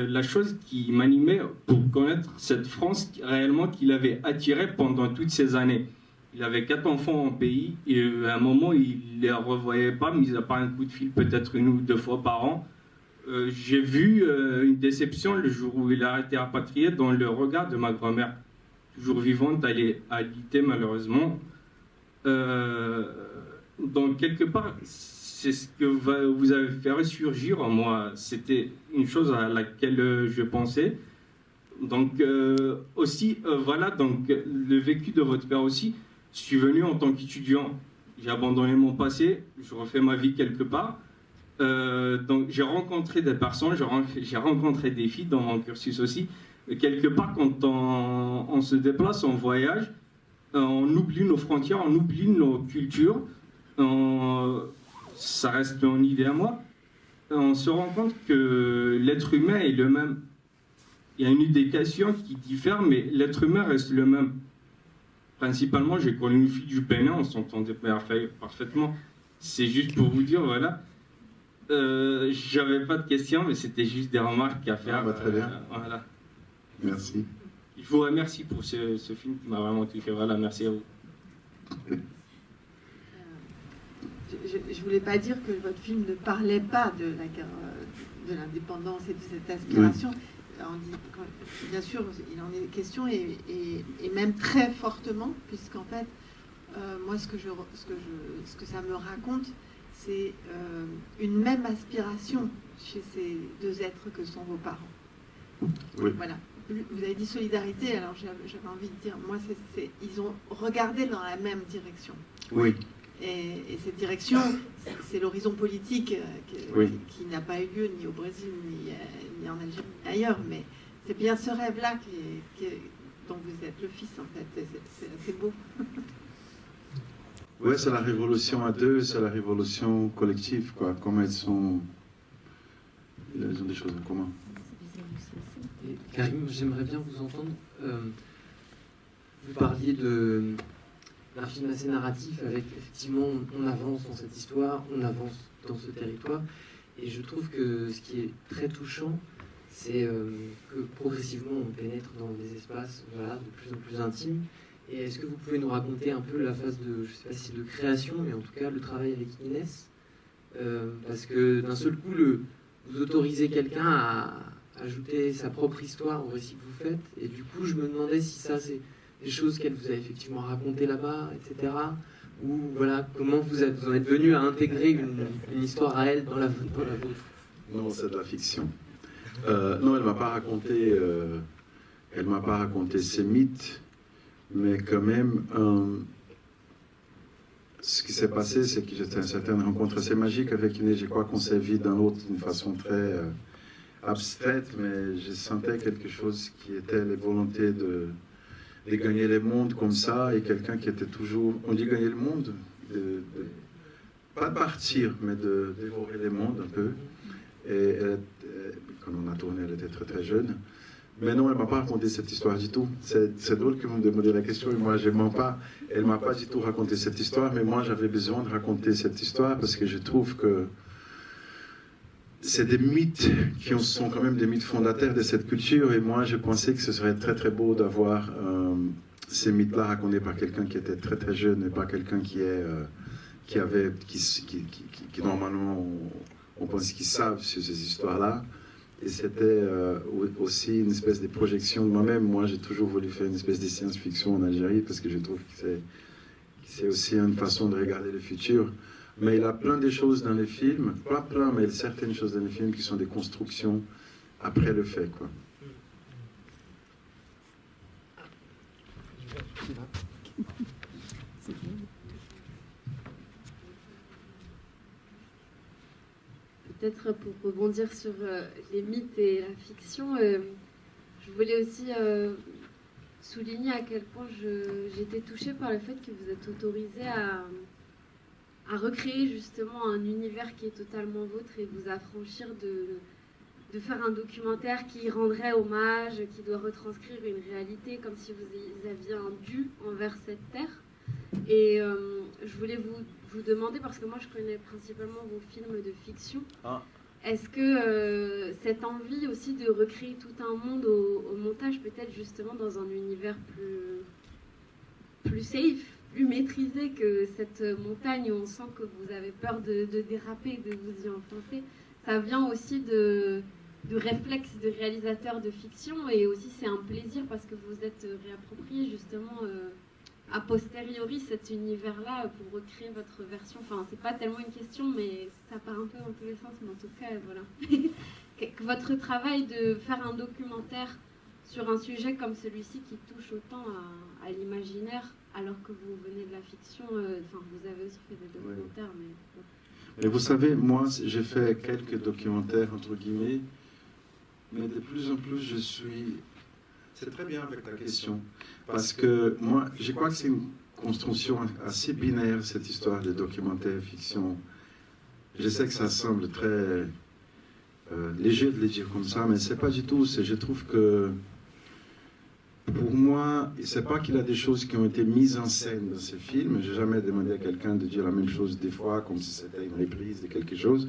la chose qui m'animait pour connaître cette France réellement qu'il avait attirée pendant toutes ces années. Il avait 4 enfants en pays et à un moment, il ne les revoyait pas, mis à part un coup de fil peut-être 1 ou 2 fois par an. J'ai vu une déception le jour où il a été rapatrié dans le regard de ma grand-mère, toujours vivante, elle est alitée malheureusement. Donc quelque part, c'est ce que vous avez fait ressurgir en moi. C'était une chose à laquelle je pensais. Donc aussi, voilà, donc le vécu de votre père aussi. Je suis venu en tant qu'étudiant. J'ai abandonné mon passé, je refais ma vie quelque part. Donc j'ai rencontré des personnes, j'ai rencontré des filles dans mon cursus aussi. Et quelque part, quand on se déplace, on voyage, on oublie nos frontières, on oublie nos cultures. Ça reste mon idée à moi, on se rend compte que l'être humain est le même. Il y a une éducation qui diffère, mais l'être humain reste le même. Principalement, j'ai connu une fille du Bénin, on s'entendait parfaitement. C'est juste pour vous dire, voilà. J'avais pas de questions, mais c'était juste des remarques à faire. Ah bah, très bien. Voilà. Merci. Je vous remercie pour ce film qui m'a vraiment touché. Voilà, merci à vous. Je ne voulais pas dire que votre film ne parlait pas de la guerre de l'indépendance et de cette aspiration. Oui. Bien sûr, il en est question et même très fortement, puisqu'en fait, moi, ce que ça me raconte, c'est une même aspiration chez ces 2 êtres que sont vos parents. Oui. Voilà. Vous avez dit solidarité, alors j'avais envie de dire, moi, ils ont regardé dans la même direction. Oui. Et cette direction, c'est l'horizon politique qui n'a pas eu lieu ni au Brésil, ni en Algérie, ni ailleurs. Mais c'est bien ce rêve-là dont vous êtes le fils, en fait. C'est assez beau. Oui, c'est la révolution à 2, c'est la révolution collective, quoi. Comme elles ont des choses en commun. Et Karim, j'aimerais bien vous entendre. Vous parliez d'un film assez narratif avec, effectivement, on avance dans cette histoire, on avance dans ce territoire. Et je trouve que ce qui est très touchant, c'est que progressivement, on pénètre dans des espaces de plus en plus intimes. Et est-ce que vous pouvez nous raconter un peu la phase de, je ne sais pas si de création, mais en tout cas le travail avec Inès, parce que d'un seul coup, vous autorisez quelqu'un à ajouter sa propre histoire au récit que vous faites, et du coup, je me demandais si ça, c'est des choses qu'elle vous a effectivement racontées là-bas, etc. Ou voilà, comment vous en êtes venu à intégrer une histoire à elle dans la vôtre? Non, c'est de la fiction. Non, elle m'a pas raconté ses mythes, mais quand même, ce qui s'est passé, c'est que j'étais à une certaine rencontre assez magique avec Inès. Je crois qu'on s'est vu dans l'autre d'une façon très abstraite, mais je sentais quelque chose qui était les volontés de gagner le monde comme ça, et quelqu'un qui était toujours, on dit gagner le monde, pas de partir, mais de dévorer le monde un peu. Et quand on a tourné, elle était très très jeune. Mais non, elle ne m'a pas raconté cette histoire du tout. C'est drôle que vous me demandiez la question, et moi je mens pas. Elle ne m'a pas du tout raconté cette histoire, mais moi j'avais besoin de raconter cette histoire parce que je trouve que c'est des mythes qui sont quand même des mythes fondateurs de cette culture, et moi je pensais que ce serait très très beau d'avoir ces mythes-là racontés par quelqu'un qui était très très jeune, et pas quelqu'un qui normalement on pense qu'ils savent sur ces histoires-là. Et c'était aussi une espèce de projection de moi-même. Moi, j'ai toujours voulu faire une espèce de science-fiction en Algérie parce que je trouve que c'est aussi une façon de regarder le futur. Mais il y a plein de choses dans les films, pas plein, mais certaines choses dans les films qui sont des constructions après le fait, quoi. Peut-être pour rebondir sur les mythes et la fiction, je voulais aussi souligner à quel point j'étais touchée par le fait que vous êtes autorisé à recréer justement un univers qui est totalement vôtre et vous affranchir de faire un documentaire qui rendrait hommage, qui doit retranscrire une réalité comme si vous aviez un dû envers cette terre. Et je voulais vous demander, parce que moi je connais principalement vos films de fiction, est-ce que cette envie aussi de recréer tout un monde au montage, peut-être justement dans un univers plus safe, plus maîtrisé que cette montagne où on sent que vous avez peur de déraper, de vous y enfoncer, ça vient aussi de réflexes de réalisateurs de fiction, et aussi c'est un plaisir parce que vous êtes réapproprié justement a posteriori cet univers-là pour recréer votre version. Enfin, c'est pas tellement une question, mais ça part un peu dans tous les sens, mais en tout cas, voilà. Votre travail de faire un documentaire sur un sujet comme celui-ci qui touche autant à l'imaginaire, alors que vous venez de la fiction, enfin, vous avez aussi fait des documentaires, mais... Bon. Et vous savez, moi, j'ai fait quelques documentaires, entre guillemets, mais de plus en plus, je suis... C'est très bien avec ta question, parce que moi, je crois que c'est une construction assez binaire, cette histoire de documentaire, fiction. Je sais que ça semble très léger de le dire comme ça, mais c'est pas du tout. Je trouve que, pour moi, c'est pas qu'il y a des choses qui ont été mises en scène dans ces films. J'ai jamais demandé à quelqu'un de dire la même chose des fois, comme si c'était une reprise de quelque chose.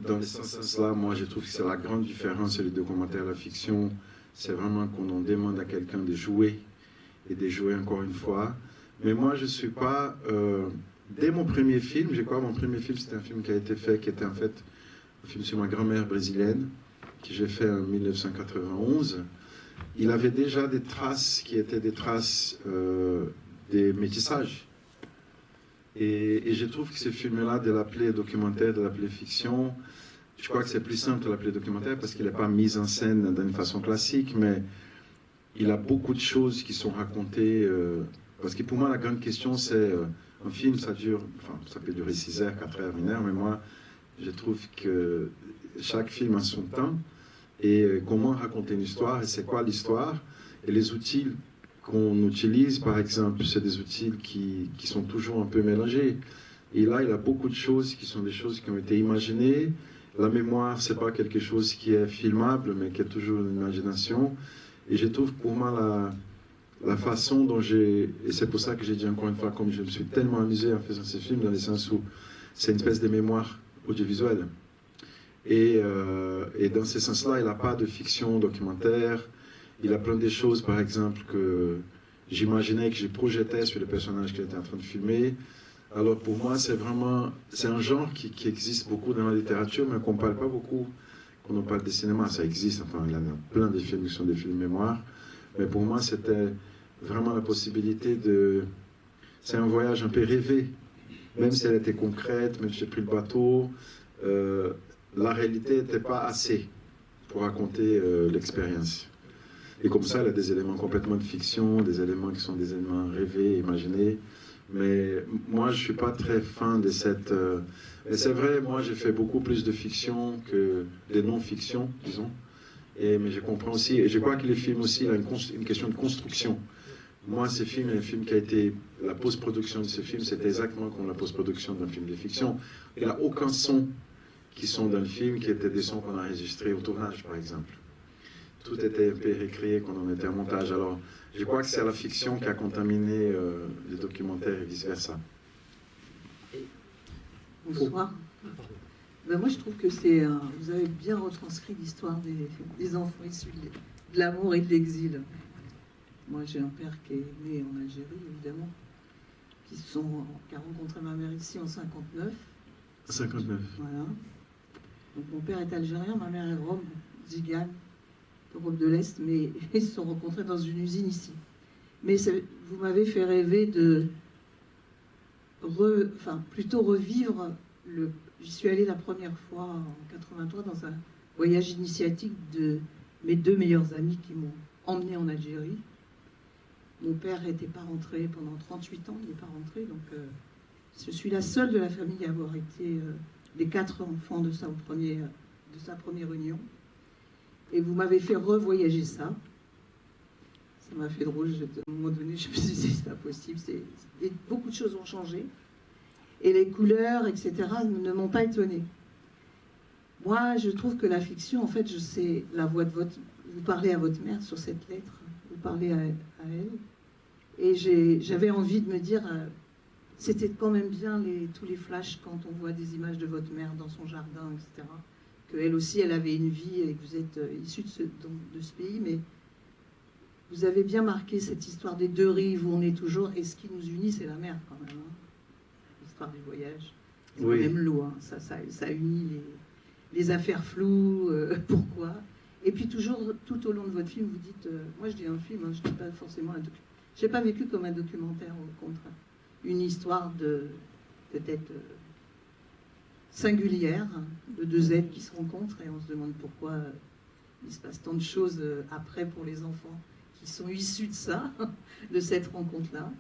Dans ce sens-là, moi, je trouve que c'est la grande différence, le documentaire et la fiction. C'est vraiment qu'on en demande à quelqu'un de jouer, et de jouer encore une fois. Mais moi, je ne suis pas... dès mon premier film, mon premier film, c'était un film qui a été fait, qui était en fait un film sur ma grand-mère brésilienne, que j'ai fait en 1991. Il avait déjà des traces qui étaient des traces des métissages. Et je trouve que ce film-là, de l'appeler documentaire, de l'appeler fiction... Je crois que c'est plus simple de l'appeler documentaire parce qu'il n'est pas mis en scène d'une façon classique, mais il a beaucoup de choses qui sont racontées. Parce que pour moi, la grande question, c'est un film, ça peut durer 6 heures, 4 heures, 1 heure, mais moi, je trouve que chaque film a son temps. Et comment raconter une histoire, et c'est quoi l'histoire. Et les outils qu'on utilise, par exemple, c'est des outils qui sont toujours un peu mélangés. Et là, il y a beaucoup de choses qui sont des choses qui ont été imaginées. La mémoire, c'est pas quelque chose qui est filmable, mais qui est toujours une imagination. Et je trouve pour moi la façon dont et c'est pour ça que j'ai dit encore une fois, comme je me suis tellement amusé en faisant ces films, dans le sens où c'est une espèce de mémoire audiovisuelle. Et dans ce sens-là, il n'a pas de fiction documentaire. Il a plein de choses, par exemple, que j'imaginais, que je projetais sur les personnages qu'il était en train de filmer. Alors pour moi, c'est un genre qui existe beaucoup dans la littérature, mais qu'on ne parle pas beaucoup. Quand on parle de cinéma, ça existe, enfin il y en a plein de films qui sont des films mémoire. Mais pour moi, c'était vraiment la possibilité de... C'est un voyage un peu rêvé, même si elle était concrète, même si j'ai pris le bateau, la réalité n'était pas assez pour raconter l'expérience. Et comme ça, elle a des éléments complètement de fiction, des éléments qui sont des éléments rêvés, imaginés. Mais moi, je ne suis pas très fan de cette... Mais c'est vrai, moi, j'ai fait beaucoup plus de fiction que de non-fiction, disons. Mais je comprends aussi, et je crois que les films aussi, il y a une question de construction. Moi, ce film est un film qui a été... La post-production de ce film, c'était exactement comme la post-production d'un film de fiction. Il n'y a aucun son qui sont dans le film, qui étaient des sons qu'on a enregistrés au tournage, par exemple. Tout était un peu récréé quand on était en montage. Alors, je crois que c'est la fiction qui a contaminé les documentaires et vice-versa. Bonsoir. Ben moi, je trouve que c'est vous avez bien retranscrit l'histoire des enfants issus de l'amour et de l'exil. Moi, j'ai un père qui est né en Algérie, évidemment, qui a rencontré ma mère ici en 59. 59. Voilà. Donc mon père est algérien, ma mère est rome, Zigane, Europe de l'Est, mais ils se sont rencontrés dans une usine ici. Mais vous m'avez fait rêver de plutôt revivre j'y suis allée la première fois en 83 dans un voyage initiatique de mes 2 meilleurs amis qui m'ont emmené en Algérie. Mon père n'était pas rentré pendant 38 ans, il n'est pas rentré, donc je suis la seule de la famille à avoir été les 4 enfants de sa première union. Et vous m'avez fait revoyager ça. Ça m'a fait drôle. À un moment donné, je me suis dit, c'est pas possible. Et beaucoup de choses ont changé. Et les couleurs, etc., ne m'ont pas étonnée. Moi, je trouve que la fiction, en fait, je sais la voix de vous parlez à votre mère sur cette lettre, vous parlez à elle. Et j'avais envie de me dire, c'était quand même bien tous les flashs quand on voit des images de votre mère dans son jardin, etc. Qu'elle aussi, elle avait une vie et que vous êtes issu de ce pays, mais vous avez bien marqué cette histoire des 2 rives où on est toujours, et ce qui nous unit, c'est la mer quand même. Hein. L'histoire du voyage, c'est oui. Même l'eau, hein. Ça unit les affaires floues, pourquoi. Et puis toujours, tout au long de votre film, vous dites, moi je dis un film, hein, je ne dis pas forcément un documentaire. Je n'ai pas vécu comme un documentaire, au contraire. Une histoire peut-être singulière, de 2 êtres qui se rencontrent, et on se demande pourquoi il se passe tant de choses après pour les enfants qui sont issus de ça, de cette rencontre-là.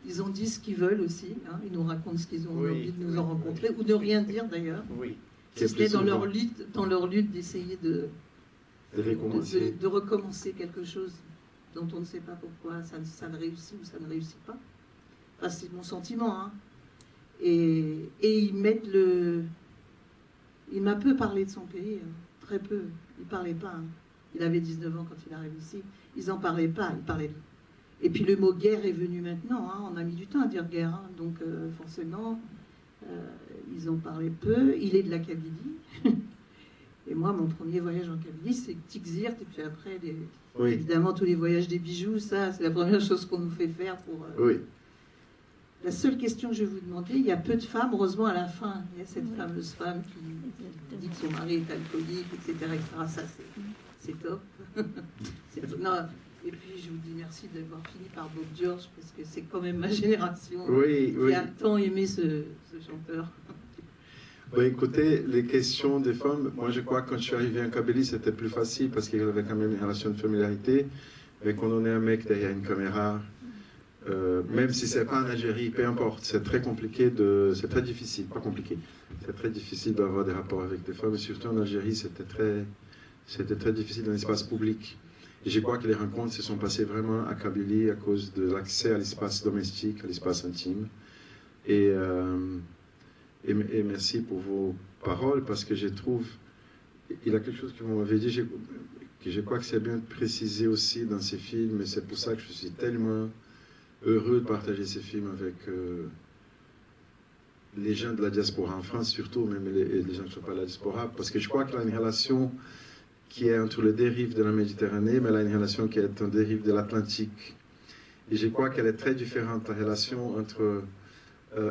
Ils ont dit ce qu'ils veulent aussi, hein, ils nous racontent ce qu'ils ont envie de nous en rencontrer, ou de rien dire d'ailleurs. Oui. Si ce n'est dans leur lutte d'essayer de recommencer quelque chose dont on ne sait pas pourquoi ça ne réussit ou ça ne réussit pas. Enfin, c'est mon sentiment. Hein. Et ils mettent Il m'a peu parlé de son pays, très peu. Il ne parlait pas. Hein. Il avait 19 ans quand il arrive ici. Ils n'en parlaient pas. Et puis le mot guerre est venu maintenant. Hein. On a mis du temps à dire guerre. Hein. Donc forcément, ils en parlaient peu. Il est de la Kabylie. Et moi, mon premier voyage en Kabylie, c'est Tikzirt. Et puis après, évidemment, tous les voyages des bijoux, ça, c'est la première chose qu'on nous fait faire pour... Oui. La seule question que je vais vous demander, il y a peu de femmes, heureusement à la fin, il y a cette fameuse femme qui dit que son mari est alcoolique, etc. Ça, c'est top. Non, et puis je vous dis merci d'avoir fini par Bob George, parce que c'est quand même ma génération qui a tant aimé ce chanteur. Bon, écoutez, les questions des femmes, moi je crois que quand je suis arrivé en Kabylie, c'était plus facile, parce qu'il y avait quand même une relation de familiarité. Mais quand on est un mec derrière une caméra... même si c'est pas en Algérie, peu importe, c'est très compliqué c'est très difficile, pas compliqué, c'est très difficile d'avoir des rapports avec des femmes, et surtout en Algérie, c'était très difficile dans l'espace public. Et je crois que les rencontres se sont passées vraiment à Kabylie à cause de l'accès à l'espace domestique, à l'espace intime. Et merci pour vos paroles, parce que je trouve, il y a quelque chose que vous m'avez dit, que je crois que c'est bien précisé aussi dans ces films, et c'est pour ça que je suis tellement heureux de partager ces films avec les gens de la diaspora en France, surtout, même les gens qui ne sont pas de la diaspora, parce que je crois qu'il y a une relation qui est entre les deux rives de la Méditerranée, mais il y a une relation qui est entre les rives de l'Atlantique. Et je crois qu'elle est très différente, la relation entre...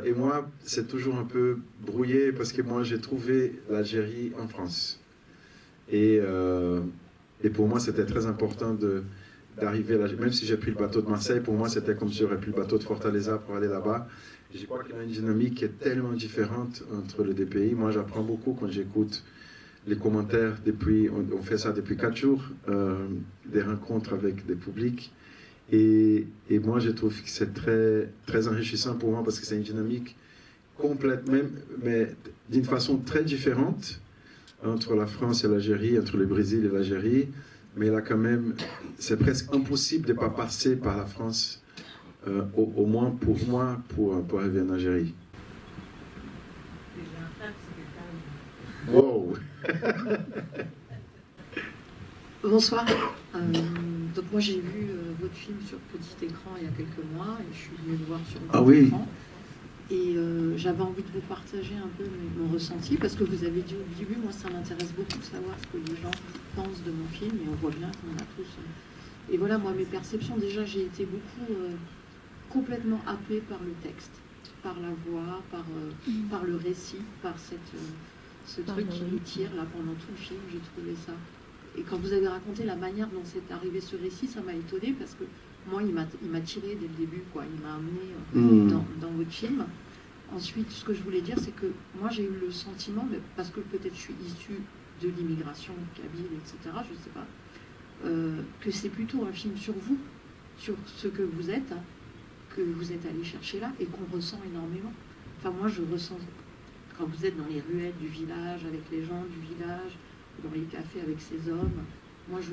et moi, c'est toujours un peu brouillé, parce que moi, j'ai trouvé l'Algérie en France. Et pour moi, c'était très important d'arriver là. Même si j'ai pris le bateau de Marseille, pour moi, c'était comme si j'aurais pris le bateau de Fortaleza pour aller là-bas. Je crois qu'il y a une dynamique qui est tellement différente entre les deux pays. Moi, j'apprends beaucoup quand j'écoute les commentaires depuis, on fait ça depuis 4 jours, des rencontres avec des publics. Et moi, je trouve que c'est très, très enrichissant pour moi parce que c'est une dynamique complète, même, mais d'une façon très différente entre la France et l'Algérie, entre le Brésil et l'Algérie. Mais là, quand même, c'est presque impossible de ne pas passer par la France, au moins pour moi, pour arriver en Algérie. Wow. Bonsoir. Donc moi j'ai vu votre film sur petit écran il y a quelques mois et je suis venue le voir sur petit écran. Et j'avais envie de vous partager un peu mon ressenti parce que vous avez dit au début, moi ça m'intéresse beaucoup de savoir ce que les gens pensent de mon film et on voit bien qu'on a tous. Et voilà, moi mes perceptions, déjà j'ai été beaucoup complètement happée par le texte, par la voix, par le récit, par ce truc qui nous tire là pendant tout le film, j'ai trouvé ça. Et quand vous avez raconté la manière dont c'est arrivé ce récit, ça m'a étonnée parce que moi, il m'a tiré dès le début, quoi. Il m'a amené dans votre film. Ensuite, ce que je voulais dire, c'est que moi, j'ai eu le sentiment, parce que peut-être je suis issue de l'immigration, kabyle, etc., je ne sais pas, que c'est plutôt un film sur vous, sur ce que vous êtes allé chercher là, et qu'on ressent énormément. Enfin, moi, je ressens, quand vous êtes dans les ruelles du village, avec les gens du village, dans les cafés avec ces hommes, moi je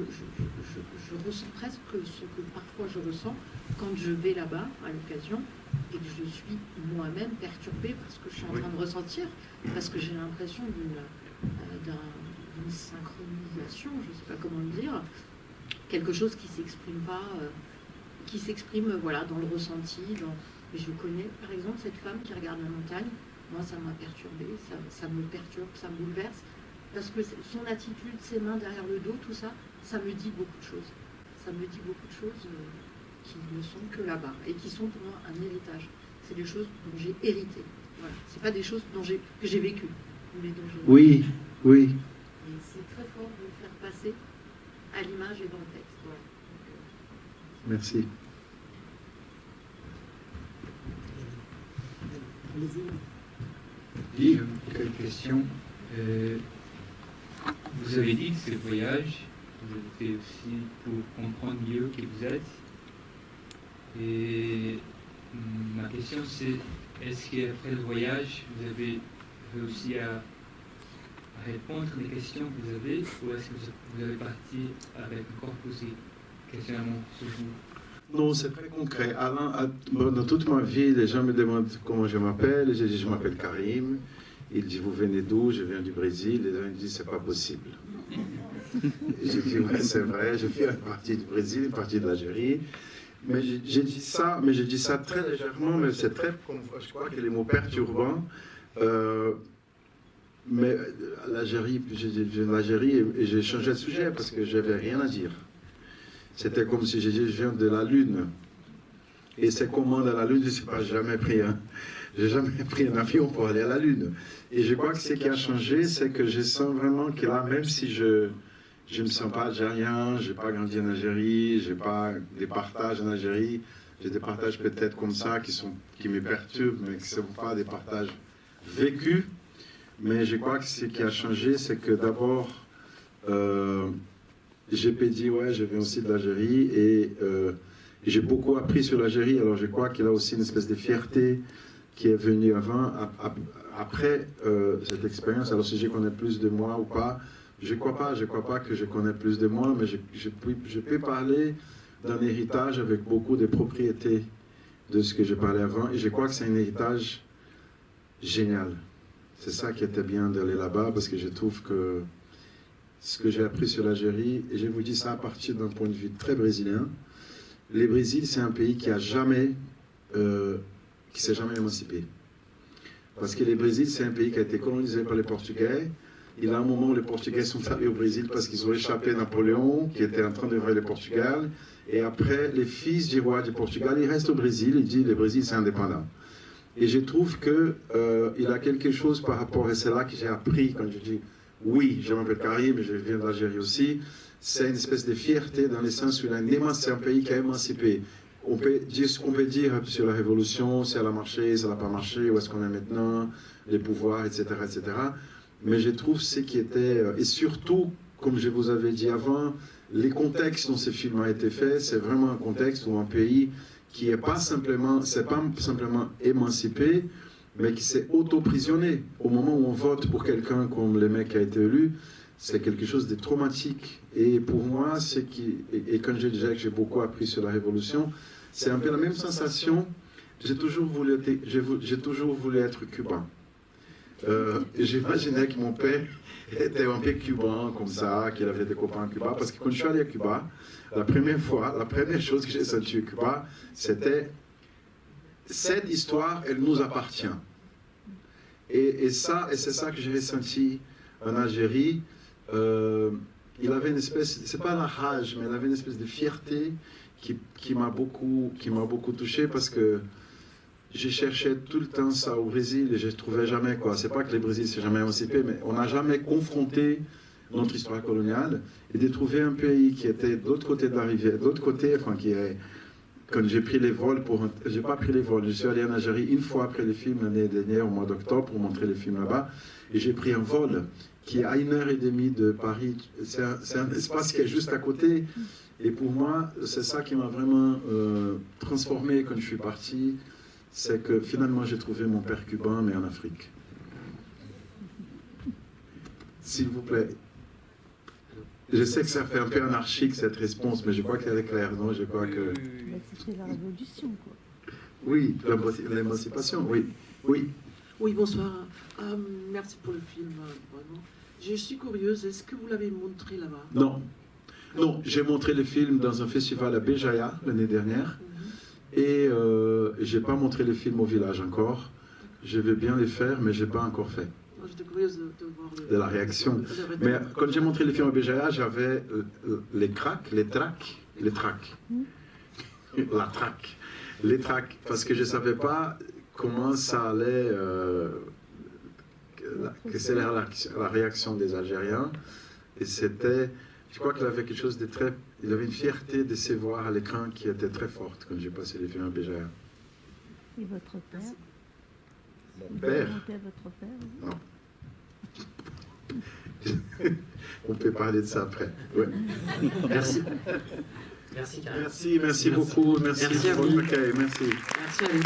ressens presque ce que parfois je ressens quand je vais là-bas à l'occasion et que je suis moi-même perturbée parce que je suis en train de ressentir, parce que j'ai l'impression d'une synchronisation, je ne sais pas comment le dire, quelque chose qui s'exprime pas, qui s'exprime voilà, dans le ressenti. Et je connais par exemple cette femme qui regarde la montagne, moi ça m'a perturbée, ça me perturbe, ça me bouleverse. Parce que son attitude, ses mains derrière le dos, tout ça, ça me dit beaucoup de choses. Ça me dit beaucoup de choses qui ne sont que là-bas et qui sont pour moi un héritage. C'est des choses dont j'ai hérité. Voilà. C'est pas des choses que j'ai vécues. Mais dont oui, oui. Et c'est très fort de le faire passer à l'image et dans le texte. Voilà. Donc, merci. Oui, quelques questions. Vous avez dit que ce voyage, vous avez fait aussi pour comprendre mieux qui vous êtes. Et ma question c'est, est-ce qu'après le voyage, vous avez réussi à répondre aux questions que vous avez, ou est-ce que vous avez parti avec encore plus de questionnements sur vous? Non, c'est très concret. Dans toute ma vie, les gens me demandent comment je m'appelle. Je dis, je m'appelle Karim. Il dit, vous venez d'où? Je viens du Brésil. Les gens me disent, c'est pas possible. Je dis, ouais, c'est vrai, je fais une partie du Brésil, une partie de l'Algérie. Mais j'ai dit ça très légèrement, mais c'est très, je crois que les mots perturbants. Mais l'Algérie, et j'ai changé de sujet parce que je n'avais rien à dire. C'était comme si j'ai dit, je viens de la Lune. Et c'est comment dans la Lune, je ne sais pas, j'ai jamais pris un avion pour aller à la Lune. Et je crois que ce qui a changé, c'est que je sens vraiment que là, même si je ne me sens pas algérien, je n'ai pas grandi en Algérie, je n'ai pas des partages en Algérie, j'ai des partages peut-être comme ça qui me perturbent, mais qui ne sont pas des partages vécus. Mais je crois que ce qui a changé, c'est que d'abord, j'ai dit, ouais, je viens aussi de l'Algérie et j'ai beaucoup appris sur l'Algérie. Alors je crois qu'il y a aussi une espèce de fierté qui est venue après cette expérience. Alors si je connais plus de moi ou pas, je crois pas que je connais plus de moi, mais je peux parler d'un héritage avec beaucoup de propriétés de ce que je parlais avant. Et je crois que c'est un héritage génial. C'est ça qui était bien d'aller là-bas, parce que je trouve que ce que j'ai appris sur l'Algérie, et je vous dis ça à partir d'un point de vue très brésilien, le Brésil, c'est un pays qui s'est jamais émancipé. Parce que le Brésil, c'est un pays qui a été colonisé par les Portugais. Il y a un moment où les Portugais sont allés au Brésil parce qu'ils ont échappé à Napoléon, qui était en train de envahir le Portugal. Et après, les fils du roi du Portugal, ils restent au Brésil. Ils disent, le Brésil, c'est indépendant. Et je trouve qu'il y a quelque chose par rapport, et c'est là que j'ai appris, quand je dis, oui, je m'appelle Karim, je viens d'Algérie aussi. C'est une espèce de fierté dans le sens où c'est un pays qui a émancipé. On peut dire ce qu'on veut dire sur la révolution, si elle a marché, si elle n'a pas marché, où est-ce qu'on est maintenant, les pouvoirs, etc., etc. Mais je trouve ce qui était, et surtout, comme je vous avais dit avant, les contextes dont ce film a été fait, c'est vraiment un contexte où un pays qui n'est pas simplement émancipé, mais qui s'est auto-prisonné. Au moment où on vote pour quelqu'un comme le mec qui a été élu, c'est quelque chose de traumatique. Et pour moi, et quand je disais que j'ai beaucoup appris sur la Révolution, c'est un peu la même sensation. J'ai toujours voulu être cubain. J'imaginais que mon père était un peu cubain, comme ça, qu'il avait des copains à Cuba. Parce que quand je suis allé à Cuba, la première chose que j'ai sentie à Cuba, c'était cette histoire, elle nous appartient. Et c'est ça que j'ai ressenti en Algérie. Il avait une espèce, c'est pas la rage, mais il avait une espèce de fierté qui m'a beaucoup touché, parce que j'ai cherché tout le temps ça au Brésil et je ne trouvais jamais, quoi. C'est pas que le Brésil s'est jamais émancipé, mais on n'a jamais confronté notre histoire coloniale, et de trouver un pays qui était de l'autre côté de la rivière, de l'autre côté, enfin, qui est... Quand j'ai pris les vols j'ai pas pris les vols, je suis allé en Algérie une fois après le film l'année dernière, au mois d'octobre, pour montrer le film là-bas, et j'ai pris un vol qui est à 1h30 de Paris. C'est un espace qui est juste à côté, et pour moi, c'est ça qui m'a vraiment transformé quand je suis parti, c'est que finalement j'ai trouvé mon père cubain, mais en Afrique. S'il vous plaît. Je sais que ça fait un peu anarchique cette réponse, mais je crois qu'elle est claire, non? Je crois que... C'était la révolution, quoi. Oui, l'émancipation, oui. Oui. Oui, bonsoir. Merci pour le film, vraiment. Je suis curieuse, est-ce que vous l'avez montré là-bas? Non. Non, j'ai montré le film dans un festival à Béjaïa l'année dernière, et je n'ai pas montré le film au village encore. Je vais bien le faire, mais je n'ai pas encore fait. J'étais curieuse de voir de la réaction. Mais quand j'ai montré le film à Béjaïa, j'avais les tracks, parce que je ne savais pas comment ça allait, que c'est la réaction des Algériens. Et c'était, je crois qu'il avait quelque chose de très, il avait une fierté de se voir à l'écran qui était très forte quand j'ai passé les films à Béjaïa. Et votre père? Mon père? Votre père? Non. On peut parler de ça après. Ouais. Merci. Merci, Karim. Merci beaucoup. Merci pour votre accueil. Merci. Merci à vous.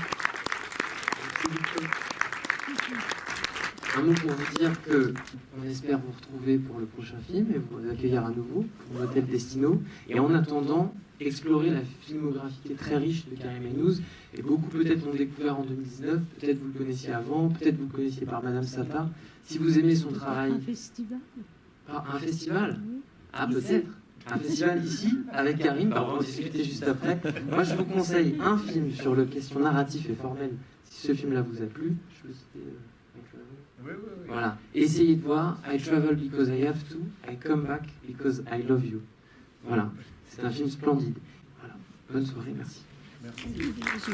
Un mot pour vous dire qu'on espère vous retrouver pour le prochain film et vous accueillir à nouveau pour l'hôtel Destino. Et en attendant, explorer la filmographie qui est très riche de Karim Aïnouz. Et beaucoup peut-être l'ont découvert en 2019, peut-être vous le connaissiez avant, peut-être vous le connaissiez par Madame Sata. Si vous aimez son travail... Un festival? Un festival? Oui. Ah, peut-être. Un festival ici, avec Karim, on va en discuter juste après. Moi, je vous conseille un film sur le question narrative et formelle. Si ce film-là vous a plu, je peux citer... Oui. Voilà. Essayez de voir I Travel Because I Have To, I Come Back Because I Love You. Voilà. C'est un film splendide. Voilà. Bonne soirée, merci. Merci.